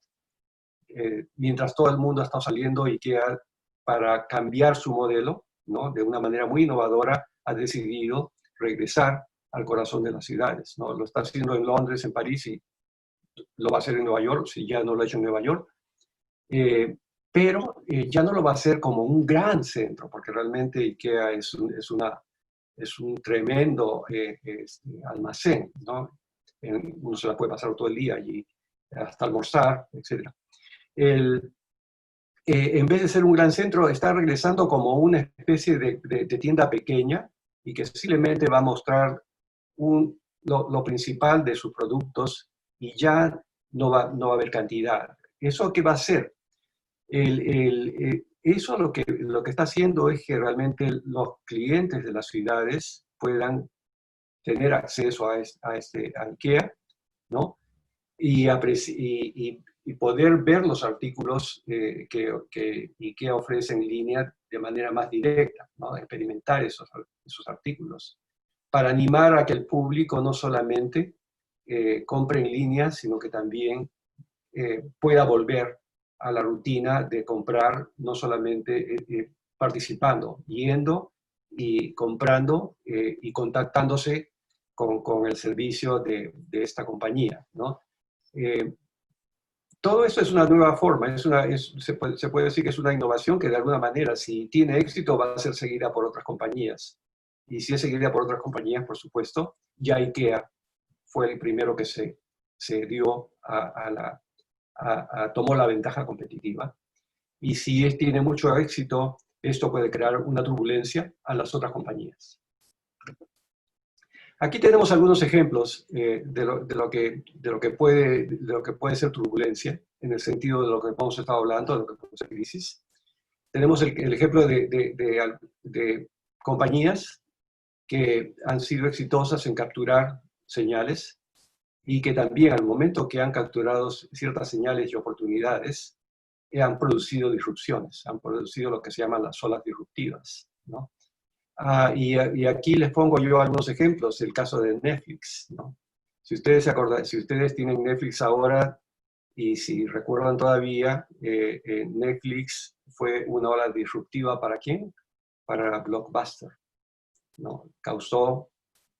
Mientras todo el mundo está saliendo, IKEA, para cambiar su modelo, ¿no? De una manera muy innovadora, ha decidido regresar al corazón de las ciudades, ¿no? Lo está haciendo en Londres, en París, y lo va a hacer en Nueva York, si ya no lo ha hecho en Nueva York. Pero ya no lo va a hacer como un gran centro, porque realmente IKEA es un tremendo almacén, ¿no? Uno se la puede pasar todo el día allí, hasta almorzar, etc. En vez de ser un gran centro, está regresando como una especie de tienda pequeña y que simplemente va a mostrar lo principal de sus productos y ya no va a haber cantidad. ¿Eso qué va a hacer? Eso lo que está haciendo es que realmente los clientes de las ciudades puedan tener acceso a IKEA, ¿no? Y poder ver los artículos que IKEA ofrece en línea de manera más directa, ¿no? Experimentar esos artículos, para animar a que el público no solamente compre en línea, sino que también pueda volver a la rutina de comprar, no solamente participando, yendo y comprando y contactándose con el servicio de esta compañía, ¿no? Todo esto es una nueva forma, se puede decir que es una innovación que de alguna manera, si tiene éxito, va a ser seguida por otras compañías. Y si es seguida por otras compañías, por supuesto, ya IKEA fue el primero que se dio tomó la ventaja competitiva. Y si tiene mucho éxito, esto puede crear una turbulencia a las otras compañías. Aquí tenemos algunos ejemplos de lo que puede ser turbulencia, en el sentido de lo que hemos estado hablando, de lo que puede ser crisis. Tenemos el ejemplo de compañías que han sido exitosas en capturar señales y que también al momento que han capturado ciertas señales y oportunidades, han producido disrupciones, han producido lo que se llaman las olas disruptivas, ¿no? Y aquí les pongo yo algunos ejemplos, el caso de Netflix, ¿no? Si ustedes se acordan, si ustedes tienen Netflix ahora y si recuerdan todavía, Netflix fue una ola disruptiva ¿para quién? Para Blockbuster, ¿no? Causó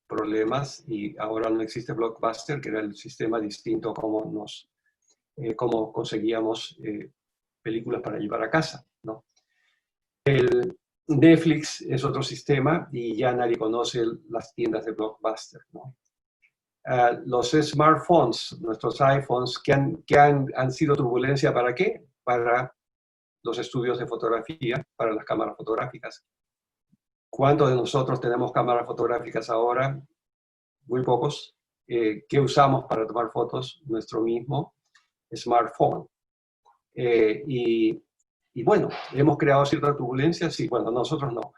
problemas y ahora no existe Blockbuster, que era el sistema distinto como conseguíamos películas para llevar a casa, ¿no? Netflix es otro sistema y ya nadie conoce las tiendas de Blockbuster, ¿no? Los smartphones, nuestros iPhones, que han sido turbulencia ¿para qué? Para los estudios de fotografía, para las cámaras fotográficas. ¿Cuántos de nosotros tenemos cámaras fotográficas ahora? Muy pocos. ¿Qué usamos para tomar fotos? Nuestro mismo smartphone. Y bueno, ¿hemos creado cierta turbulencia? Sí, bueno, nosotros no.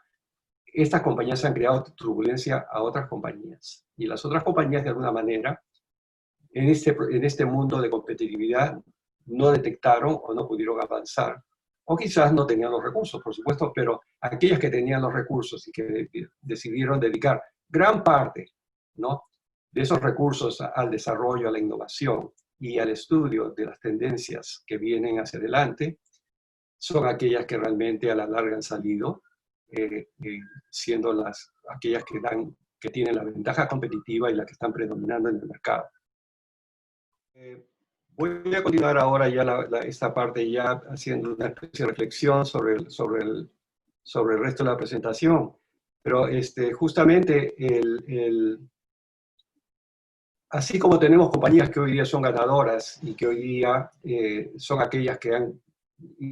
Estas compañías han creado turbulencia a otras compañías. Y las otras compañías, de alguna manera, en este mundo de competitividad, no detectaron o no pudieron avanzar. O quizás no tenían los recursos, por supuesto, pero aquellas que tenían los recursos y que decidieron dedicar gran parte, ¿no?, de esos recursos al desarrollo, a la innovación y al estudio de las tendencias que vienen hacia adelante, son aquellas que realmente a la larga han salido, siendo aquellas que tienen la ventaja competitiva y las que están predominando en el mercado. Voy a continuar ahora ya esta parte ya haciendo una especie de reflexión sobre el resto de la presentación. Pero justamente así como tenemos compañías que hoy día son ganadoras y que hoy día son aquellas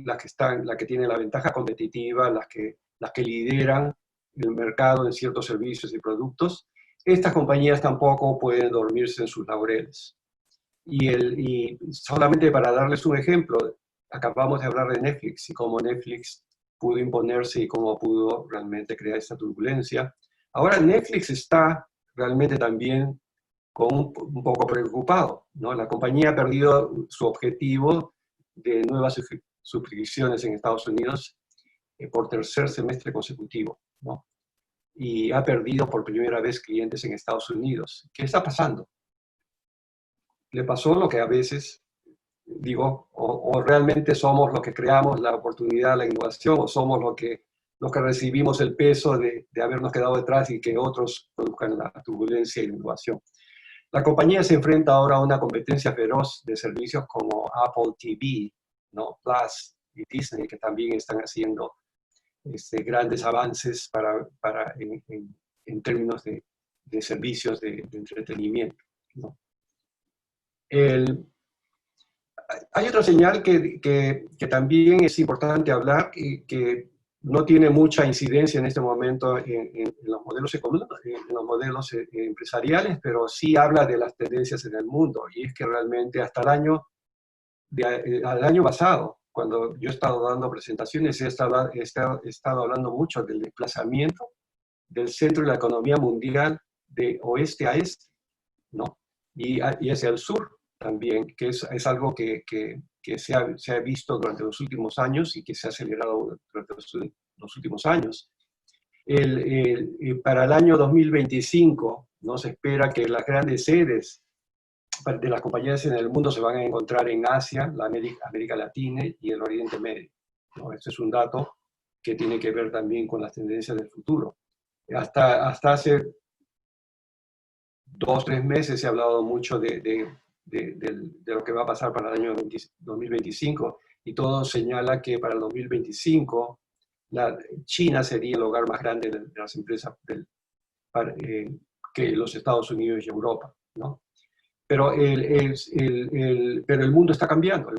las que tienen la ventaja competitiva, las que lideran el mercado en ciertos servicios y productos, estas compañías tampoco pueden dormirse en sus laureles. Y solamente para darles un ejemplo, acabamos de hablar de Netflix y cómo Netflix pudo imponerse y cómo pudo realmente crear esta turbulencia. Ahora Netflix está realmente también un poco preocupado, ¿no? La compañía ha perdido su objetivo de nuevas suscripciones en Estados Unidos por tercer semestre consecutivo, ¿no? Y ha perdido por primera vez clientes en Estados Unidos. ¿Qué está pasando? Le pasó lo que a veces digo, o realmente somos los que creamos la oportunidad, la innovación, o somos los que recibimos el peso de habernos quedado detrás y que otros produzcan la turbulencia y la innovación. La compañía se enfrenta ahora a una competencia feroz de servicios como Apple TV, ¿no?, Plus y Disney, que también están haciendo grandes avances en términos de servicios de entretenimiento, ¿no? Hay otra señal que también es importante hablar, que no tiene mucha incidencia en este momento en los modelos económicos, en los modelos empresariales, pero sí habla de las tendencias en el mundo. Y es que realmente hasta el año pasado, cuando yo he estado dando presentaciones, he estado hablando mucho del desplazamiento del centro de la economía mundial de oeste a este, ¿no?, y hacia el sur también, que es algo que se ha visto durante los últimos años y que se ha acelerado durante los últimos años. Para el año 2025, ¿no?, se espera que las grandes sedes de las compañías en el mundo se van a encontrar en Asia, la América Latina y el Oriente Medio, ¿no? Este es un dato que tiene que ver también con las tendencias del futuro. Hasta hace 2 o 3 meses se ha hablado mucho de lo que va a pasar para el año 2025, y todo señala que para el 2025 China sería el hogar más grande de las empresas que los Estados Unidos y Europa, ¿no? Pero el mundo está cambiando,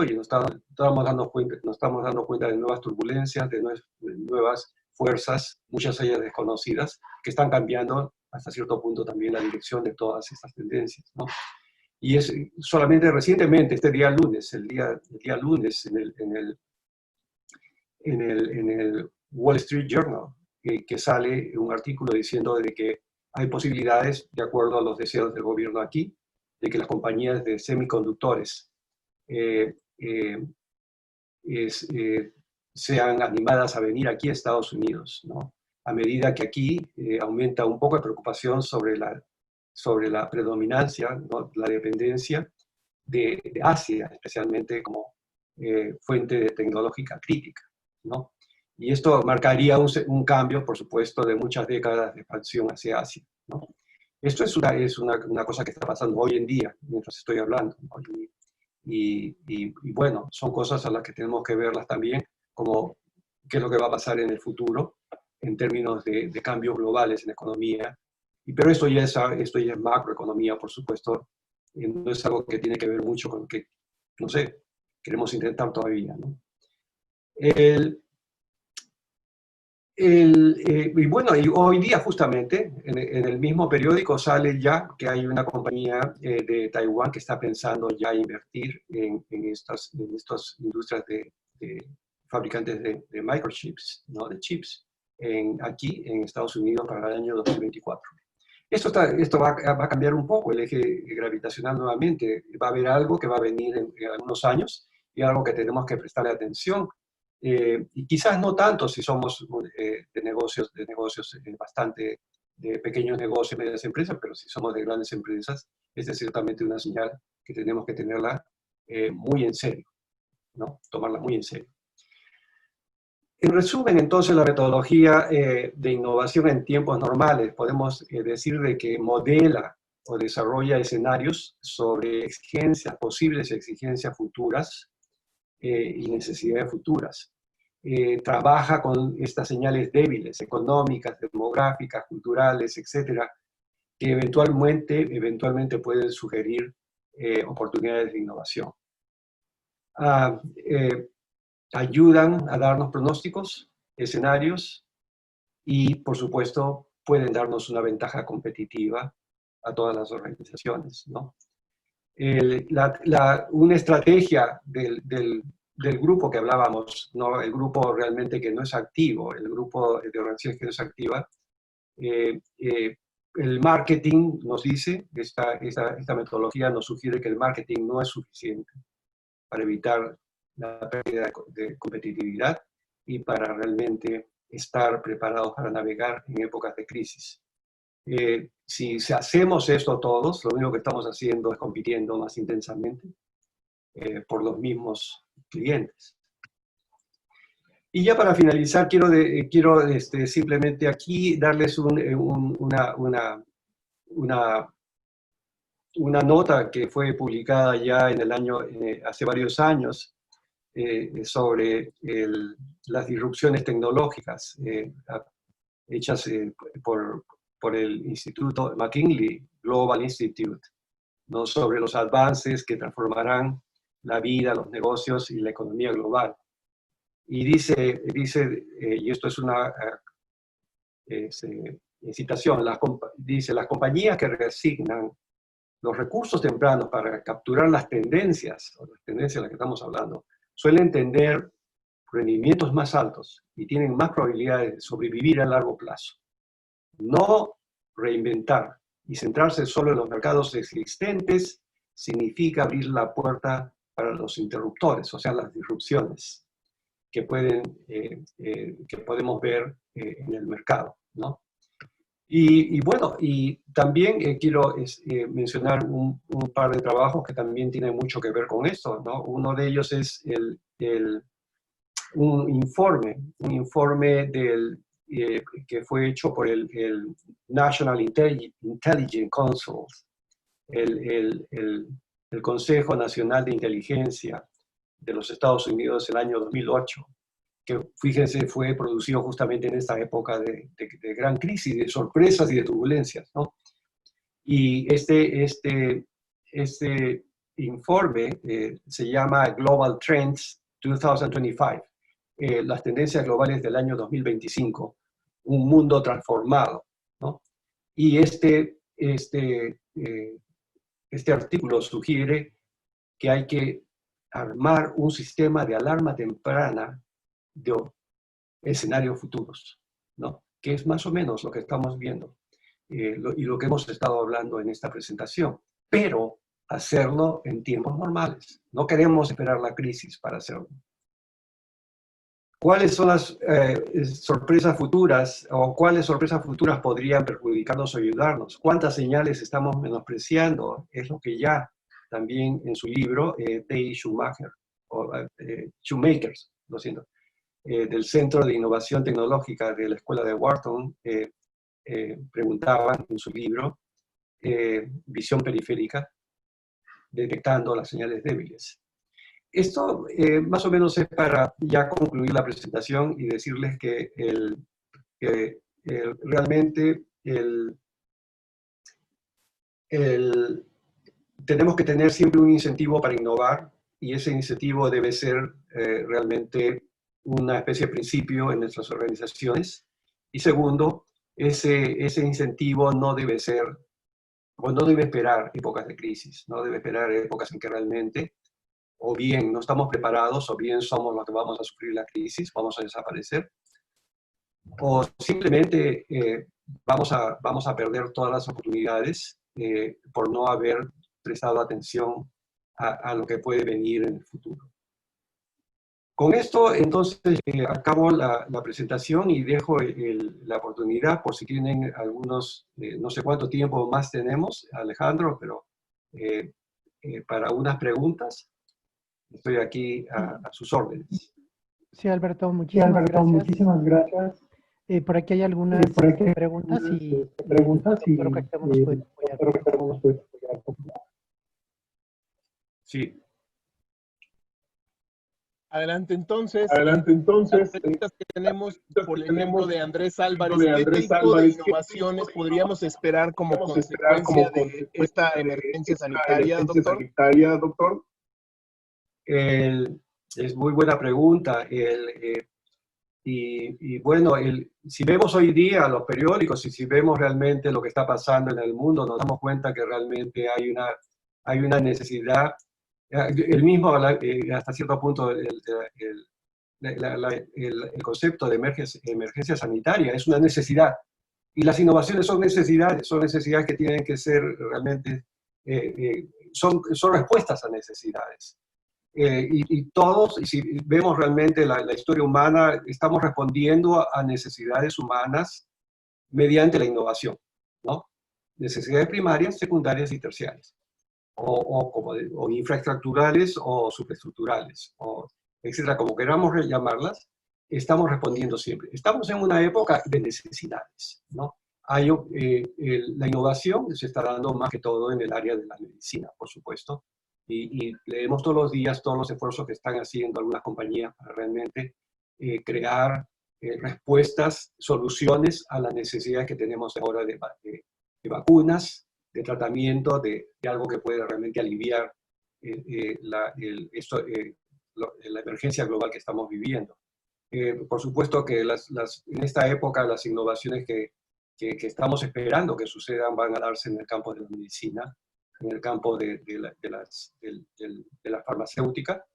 y nos estamos dando cuenta de nuevas turbulencias, de nuevas fuerzas, muchas de ellas desconocidas, que están cambiando hasta cierto punto también la dirección de todas estas tendencias, ¿no? Y es solamente recientemente, el día lunes, en el Wall Street Journal, que sale un artículo diciendo de que hay posibilidades, de acuerdo a los deseos del gobierno aquí, de que las compañías de semiconductores eh, eh, sean animadas a venir aquí a Estados Unidos, ¿no? A medida que aquí aumenta un poco de preocupación sobre la predominancia, ¿no? La dependencia de Asia, especialmente como fuente tecnológica crítica, ¿no? Y esto marcaría un cambio, por supuesto, de muchas décadas de expansión hacia Asia, ¿no? Esto es una cosa que está pasando hoy en día, mientras estoy hablando, ¿no? Y bueno, son cosas a las que tenemos que verlas también, como qué es lo que va a pasar en el futuro en términos de cambios globales en la economía. Pero esto ya es macroeconomía, por supuesto, no es algo que tiene que ver mucho con lo que, no sé, queremos intentar todavía, ¿no? Y bueno, y hoy día justamente en el mismo periódico sale ya que hay una compañía de Taiwán que está pensando ya invertir en estas industrias de fabricantes de microchips, ¿no? De chips, aquí en Estados Unidos para el año 2024. Esto va a cambiar un poco el eje gravitacional nuevamente. Va a haber algo que va a venir en algunos años y algo que tenemos que prestarle atención. Y quizás no tanto si somos de negocios bastante de pequeños negocios, medianas empresas, pero si somos de grandes empresas, esta es ciertamente una señal que tenemos que tenerla muy en serio, ¿no? Tomarla muy en serio. En resumen, entonces, la metodología de innovación en tiempos normales, podemos decir de que modela o desarrolla escenarios sobre posibles exigencias futuras y necesidades futuras. Trabaja con estas señales débiles, económicas, demográficas, culturales, etcétera, que eventualmente pueden sugerir oportunidades de innovación. Ayudan a darnos pronósticos, escenarios, y, por supuesto, pueden darnos una ventaja competitiva a todas las organizaciones, ¿no? Una estrategia del grupo que hablábamos, ¿no? El grupo realmente que no es activo, el grupo de organizaciones que no es activa, el marketing nos dice, esta metodología nos sugiere que el marketing no es suficiente para evitar la pérdida de competitividad y para realmente estar preparados para navegar en épocas de crisis. Si hacemos esto todos, lo único que estamos haciendo es compitiendo más intensamente por los mismos clientes. Y ya para finalizar, quiero simplemente aquí darles una nota que fue publicada ya hace varios años, sobre las disrupciones tecnológicas hechas por el Instituto McKinsey Global Institute, ¿no? Sobre los avances que transformarán la vida, los negocios y la economía global. Y dice y esto es una citación, dice: las compañías que reasignan los recursos tempranos para capturar las tendencias, o las tendencias de las que estamos hablando, suelen tener rendimientos más altos y tienen más probabilidades de sobrevivir a largo plazo. No reinventar y centrarse solo en los mercados existentes significa abrir la puerta para los interruptores, o sea, las disrupciones que podemos ver en el mercado, ¿no? Y bueno, y también quiero mencionar un par de trabajos que también tienen mucho que ver con esto, ¿no? Uno de ellos es un informe que fue hecho por el National Intelligence Council, el Consejo Nacional de Inteligencia de los Estados Unidos el año 2008, que fíjense fue producido justamente en esta época de gran crisis, de sorpresas y de turbulencias, ¿no? Y este informe se llama Global Trends 2025, las tendencias globales del año 2025, un mundo transformado, ¿no? Y este artículo sugiere que hay que armar un sistema de alarma temprana de escenarios futuros, ¿no? Que es más o menos lo que estamos viendo y lo que hemos estado hablando en esta presentación, pero hacerlo en tiempos normales. No queremos esperar la crisis para hacerlo. ¿Cuáles son las sorpresas futuras o cuáles sorpresas futuras podrían perjudicarnos o ayudarnos? ¿Cuántas señales estamos menospreciando? Es lo que ya también en su libro, Day Schumacher, o Shoemakers, lo siento, del Centro de Innovación Tecnológica de la Escuela de Wharton, preguntaban en su libro, Visión Periférica, detectando las señales débiles. Esto más o menos es para ya concluir la presentación y decirles que realmente tenemos que tener siempre un incentivo para innovar y ese incentivo debe ser realmente una especie de principio en nuestras organizaciones. Y segundo, ese incentivo no debe ser, o no debe esperar épocas de crisis, no debe esperar épocas en que realmente o bien no estamos preparados, o bien somos los que vamos a sufrir la crisis, vamos a desaparecer, o simplemente vamos a perder todas las oportunidades por no haber prestado atención a lo que puede venir en el futuro. Con esto, entonces, acabo la presentación y dejo la oportunidad por si tienen algunos, no sé cuánto tiempo más tenemos, Alejandro, pero para unas preguntas. Estoy aquí a sus órdenes. Sí, Alberto, Sí, muchísimas Alberto, gracias. muchísimas gracias. Por aquí hay algunas preguntas y espero que Octavio nos puede apoyar. Sí. Adelante entonces. Adelante entonces. Las preguntas que tenemos, por ejemplo, tenemos de Andrés Álvarez. de ¿Qué Andrés tipo de Álvarez, ¿qué innovaciones tipo de podríamos esperar como consecuencia de esta emergencia sanitaria, doctor? sanitaria, doctor? Es muy buena pregunta. Y bueno, si vemos hoy día los periódicos y si vemos realmente lo que está pasando en el mundo, nos damos cuenta que realmente hay una necesidad. El mismo, hasta cierto punto, el concepto de emergencia sanitaria es una necesidad. Y las innovaciones son necesidades que tienen que ser realmente, son respuestas a necesidades. Y todos, y si vemos realmente la historia humana, estamos respondiendo a necesidades humanas mediante la innovación, ¿no? Necesidades primarias, secundarias y terciarias, o infraestructurales o superestructurales, etcétera, como queramos llamarlas, estamos respondiendo siempre. Estamos en una época de necesidades, ¿no? La innovación se está dando más que todo en el área de la medicina, por supuesto, y leemos todos los días todos los esfuerzos que están haciendo algunas compañías para realmente crear respuestas, soluciones a las necesidades que tenemos ahora de vacunas, de tratamiento, de algo que puede realmente aliviar la emergencia global que estamos viviendo. Por supuesto que en esta época las innovaciones que estamos esperando que sucedan van a darse en el campo de la medicina, en el campo de la farmacéutica,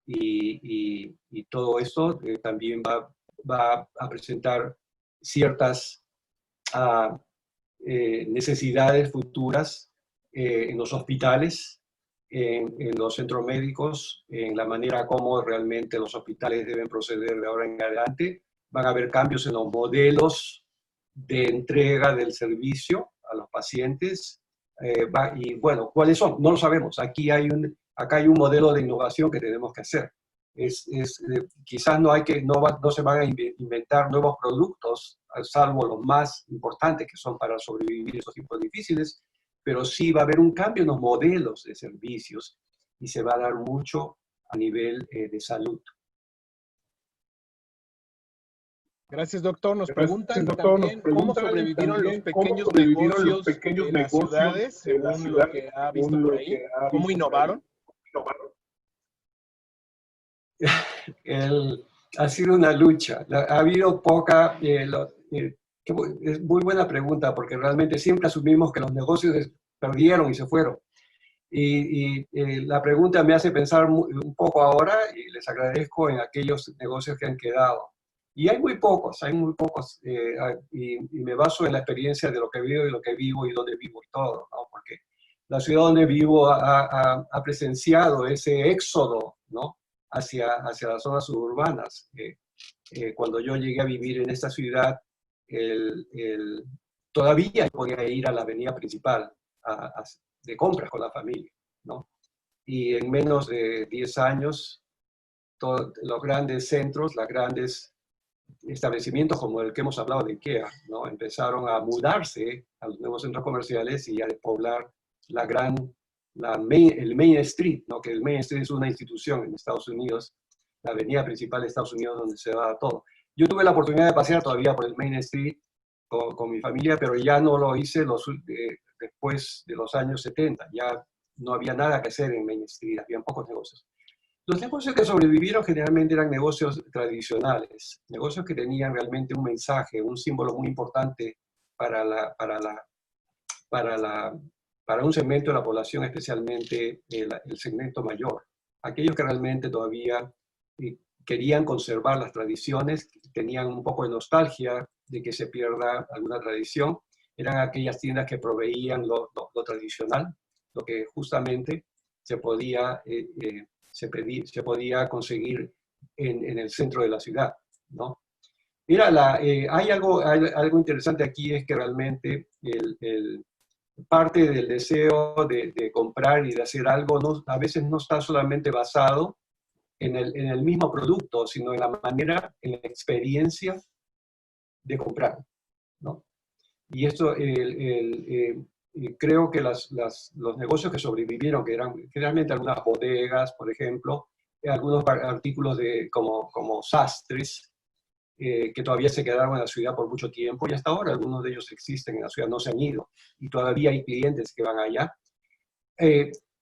y todo esto también va a presentar ciertas necesidades futuras en los hospitales, en los centros médicos, en la manera como realmente los hospitales deben proceder de ahora en adelante. Van a haber cambios en los modelos de entrega del servicio a los pacientes. Y bueno, ¿cuáles son? No lo sabemos. Acá hay un modelo de innovación que tenemos que hacer. Quizás no se van a inventar nuevos productos, salvo los más importantes que son para sobrevivir esos tiempos difíciles, pero sí va a haber un cambio en los modelos de servicios y se va a dar mucho a nivel de salud. Gracias, doctor. Nos preguntan Gracias, doctor. también cómo sobrevivieron los pequeños negocios en las ciudades, según lo que ha visto por ahí, cómo innovaron. Ha sido una lucha. Ha habido poca... es muy buena pregunta, porque realmente siempre asumimos que los negocios perdieron y se fueron. La pregunta me hace pensar un poco ahora, y les agradezco en aquellos negocios que han quedado. Y hay muy pocos, y me baso en la experiencia de lo que veo y lo que vivo y donde vivo y todo, ¿no? Porque la ciudad donde vivo ha presenciado ese éxodo, ¿no? hacia las zonas suburbanas. Cuando yo llegué a vivir en esta ciudad, todavía podía ir a la avenida principal de compras con la familia, ¿no? Y en menos de 10 años, todos los grandes centros, los grandes establecimientos como el que hemos hablado de IKEA, ¿no? Empezaron a mudarse a los nuevos centros comerciales y a despoblar el Main Street, ¿no? Que el Main Street es una institución en Estados Unidos, la avenida principal de Estados Unidos donde se da todo. Yo tuve la oportunidad de pasear todavía por el Main Street con mi familia, pero ya no lo hice después de los años 70. Ya no había nada que hacer en Main Street, había pocos negocios. Los negocios que sobrevivieron generalmente eran negocios tradicionales, negocios que tenían realmente un mensaje, un símbolo muy importante para un segmento de la población, especialmente el segmento mayor. Aquellos que realmente todavía querían conservar las tradiciones, tenían un poco de nostalgia de que se pierda alguna tradición, eran aquellas tiendas que proveían lo tradicional, lo que justamente se podía conseguir en el centro de la ciudad, ¿no? Mira, hay algo interesante aquí, es que realmente parte del deseo de comprar y de hacer algo a veces no está solamente basado en el mismo producto, sino en la manera, en la experiencia de comprar, ¿no? Y esto, creo que los negocios que sobrevivieron, que eran generalmente algunas bodegas, por ejemplo, algunos artículos como sastres, que todavía se quedaron en la ciudad por mucho tiempo, y hasta ahora algunos de ellos existen en la ciudad, no se han ido, y todavía hay clientes que van allá,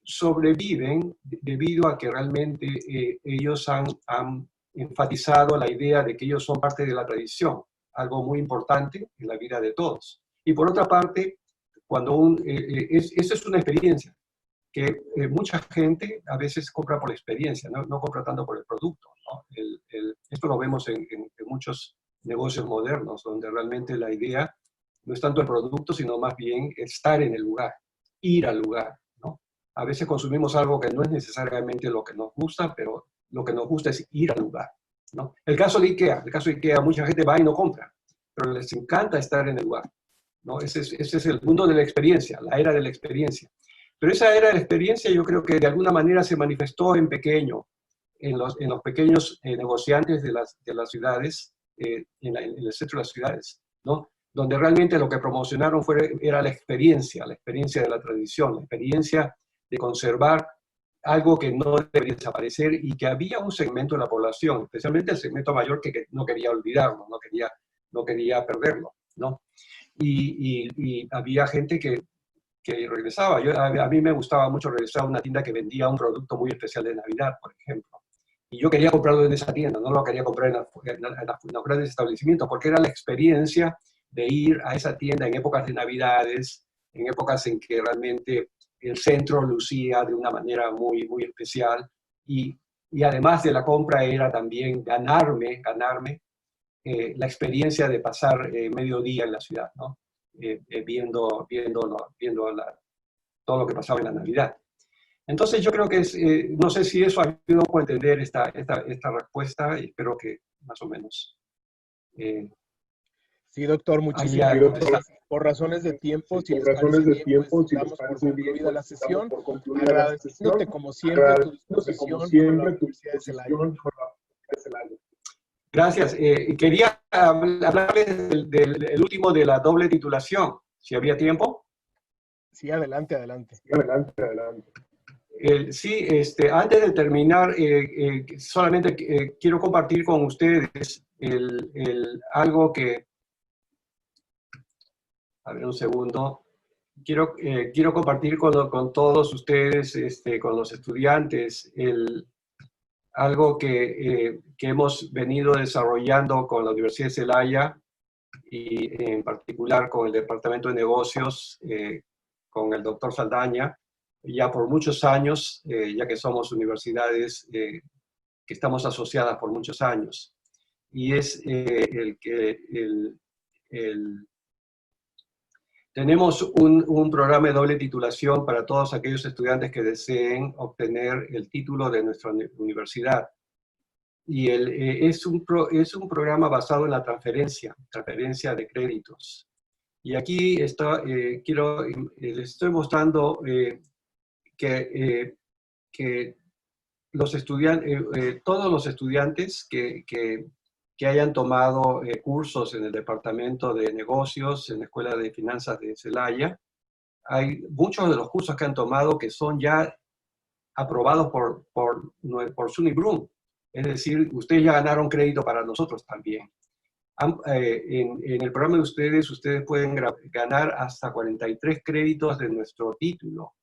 sobreviven debido a que realmente ellos han enfatizado la idea de que ellos son parte de la tradición, algo muy importante en la vida de todos. Y por otra parte, esa es una experiencia que mucha gente a veces compra por la experiencia, no compra tanto por el producto, ¿no? Esto lo vemos en muchos negocios modernos, donde realmente la idea no es tanto el producto, sino más bien estar en el lugar, ir al lugar, ¿no? A veces consumimos algo que no es necesariamente lo que nos gusta, pero lo que nos gusta es ir al lugar, ¿no? El caso de IKEA, mucha gente va y no compra, pero les encanta estar en el lugar, ¿no? Ese es el mundo de la experiencia, la era de la experiencia. Pero esa era la experiencia, yo creo que de alguna manera se manifestó en pequeño, en los pequeños negociantes de las ciudades, en el centro de las ciudades, ¿no? Donde realmente lo que promocionaron era la experiencia de la tradición, la experiencia de conservar algo que no debería desaparecer y que había un segmento de la población, especialmente el segmento mayor, que no quería olvidarlo, no quería perderlo, ¿no? Y había gente que regresaba. A mí me gustaba mucho regresar a una tienda que vendía un producto muy especial de Navidad, por ejemplo. Y yo quería comprarlo en esa tienda, no lo quería comprar en los grandes establecimientos, porque era la experiencia de ir a esa tienda en épocas de Navidades, en épocas en que realmente el centro lucía de una manera muy, muy especial. Y además de la compra era también ganarme la experiencia de pasar medio día en la ciudad, ¿no? Viendo todo lo que pasaba en la Navidad. Entonces yo creo que no sé si eso ayudó a entender esta respuesta, y espero que más o menos. Sí, doctor, muchísimas ya, gracias. Por razones de tiempo, si les parece bien, pues damos por concluida la sesión, agradeciéndote como siempre tu disposición con la Universidad de Celaya. Gracias. Quería hablarles del último de la doble titulación, si había tiempo. Sí, adelante, adelante. Sí, antes de terminar, solamente quiero compartir con ustedes algo que... A ver, un segundo. Quiero compartir con todos ustedes, con los estudiantes, algo que hemos venido desarrollando con la Universidad de Celaya y en particular con el Departamento de Negocios, con el doctor Saldaña, ya por muchos años, ya que somos universidades que estamos asociadas por muchos años. Y es tenemos un programa de doble titulación para todos aquellos estudiantes que deseen obtener el título de nuestra universidad. Y es un programa basado en la transferencia de créditos. Y aquí les estoy mostrando que todos los estudiantes que hayan tomado cursos en el Departamento de Negocios, en la Escuela de Finanzas de Celaya, hay muchos de los cursos que han tomado que son ya aprobados por SUNY Broome. Es decir, ustedes ya ganaron crédito para nosotros también. En el programa de ustedes pueden ganar hasta 43 créditos de nuestro título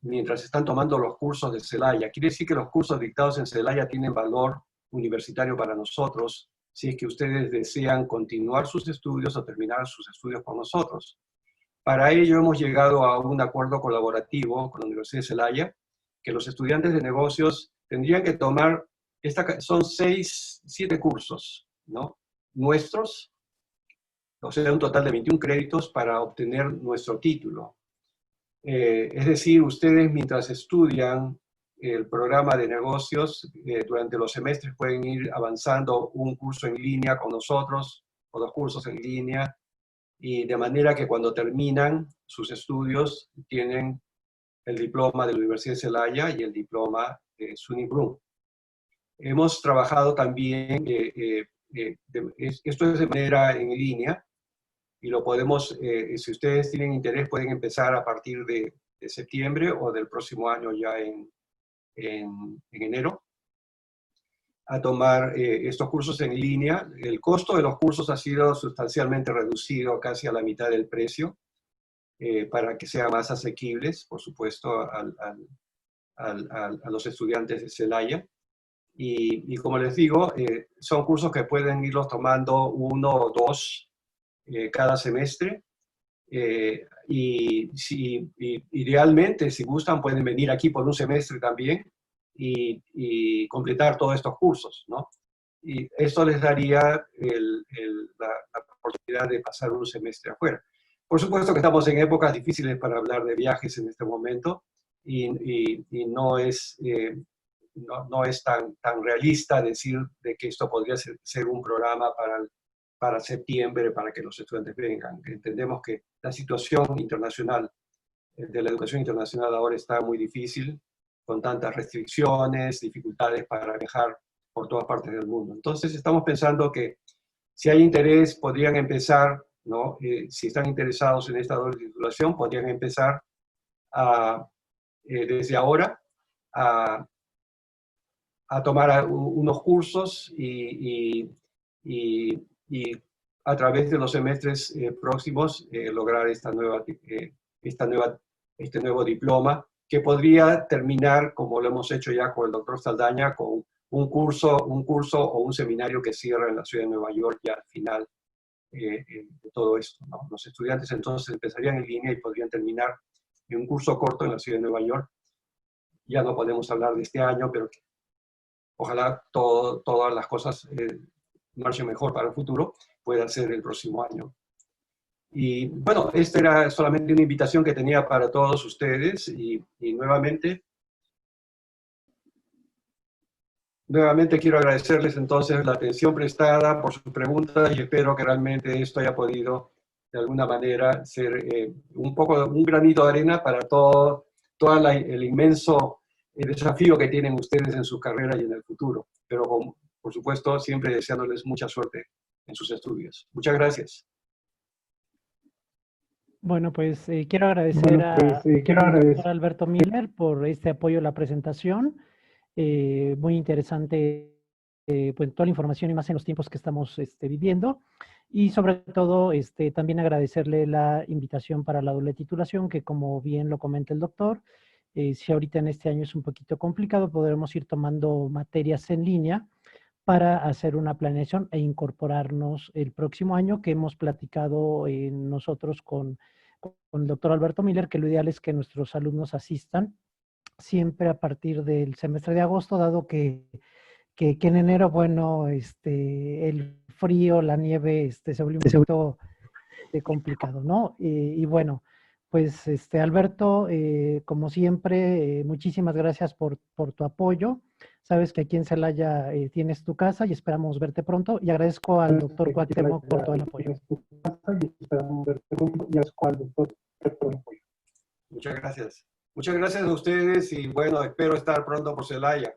mientras están tomando los cursos de Celaya. Quiere decir que los cursos dictados en Celaya tienen valor universitario para nosotros si es que ustedes desean continuar sus estudios o terminar sus estudios con nosotros. Para ello hemos llegado a un acuerdo colaborativo con la Universidad de Celaya, que los estudiantes de negocios tendrían que tomar, son 7 cursos, ¿no? Nuestros, o sea, un total de 21 créditos para obtener nuestro título. Es decir, ustedes mientras estudian el programa de negocios, durante los semestres pueden ir avanzando un curso en línea con nosotros, o 2 cursos en línea, y de manera que cuando terminan sus estudios tienen el diploma de la Universidad de Celaya y el diploma de SUNY Broome. Hemos trabajado también, esto es de manera en línea, y lo podemos, si ustedes tienen interés, pueden empezar a partir de septiembre o del próximo año ya en enero, a tomar estos cursos en línea. El costo de los cursos ha sido sustancialmente reducido, casi a la mitad del precio, para que sean más asequibles, por supuesto, a los estudiantes de Celaya. Y como les digo, son cursos que pueden irlos tomando 1 o 2 cada semestre. Idealmente, si gustan, pueden venir aquí por un semestre también y completar todos estos cursos, ¿no? Y esto les daría la oportunidad de pasar un semestre afuera. Por supuesto que estamos en épocas difíciles para hablar de viajes en este momento y no es tan realista decir de que esto podría ser un programa para septiembre, para que los estudiantes vengan. Entendemos que la situación internacional de la educación internacional ahora está muy difícil, con tantas restricciones, dificultades para viajar por todas partes del mundo. Entonces estamos pensando que si hay interés, podrían empezar, ¿no? Si están interesados en esta doble titulación, podrían empezar desde ahora a tomar unos cursos y a través de los semestres próximos lograr este nuevo diploma, que podría terminar, como lo hemos hecho ya con el doctor Saldaña, con un curso o un seminario que cierra en la ciudad de Nueva York ya al final de todo esto, ¿no? Los estudiantes entonces empezarían en línea y podrían terminar en un curso corto en la ciudad de Nueva York. Ya no podemos hablar de este año, pero ojalá todas las cosas marchen mejor para el futuro, pueda ser el próximo año. Y bueno, esta era solamente una invitación que tenía para todos ustedes y nuevamente Nuevamente quiero agradecerles entonces la atención prestada por sus preguntas y espero que realmente esto haya podido de alguna manera ser un granito de arena para todo el inmenso desafío que tienen ustedes en su carrera y en el futuro. Pero por supuesto siempre deseándoles mucha suerte en sus estudios. Muchas gracias. Bueno, pues quiero agradecer al doctor Alberto Miller por este apoyo a la presentación. Muy interesante pues, toda la información y más en los tiempos que estamos viviendo. Y sobre todo, también agradecerle la invitación para la doble titulación, que como bien lo comenta el doctor, si ahorita en este año es un poquito complicado, podremos ir tomando materias en línea para hacer una planeación e incorporarnos el próximo año, que hemos platicado nosotros con el doctor Alberto Miller, que lo ideal es que nuestros alumnos asistan siempre a partir del semestre de agosto, dado que en enero, bueno, el frío, la nieve, se vuelve un poquito complicado, ¿no? Y bueno, pues, Alberto, como siempre, muchísimas gracias por tu apoyo. Sabes que aquí en Celaya tienes tu casa y esperamos verte pronto. Y agradezco al doctor Cuauhtémoc por todo el apoyo. Muchas gracias. Muchas gracias a ustedes y bueno, espero estar pronto por Celaya.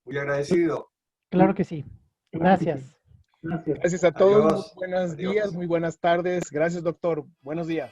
Muy agradecido. Claro que sí. Gracias. Gracias a todos. Adiós. Muy buenos Adiós. días, muy buenas tardes. Gracias, doctor. Buenos días.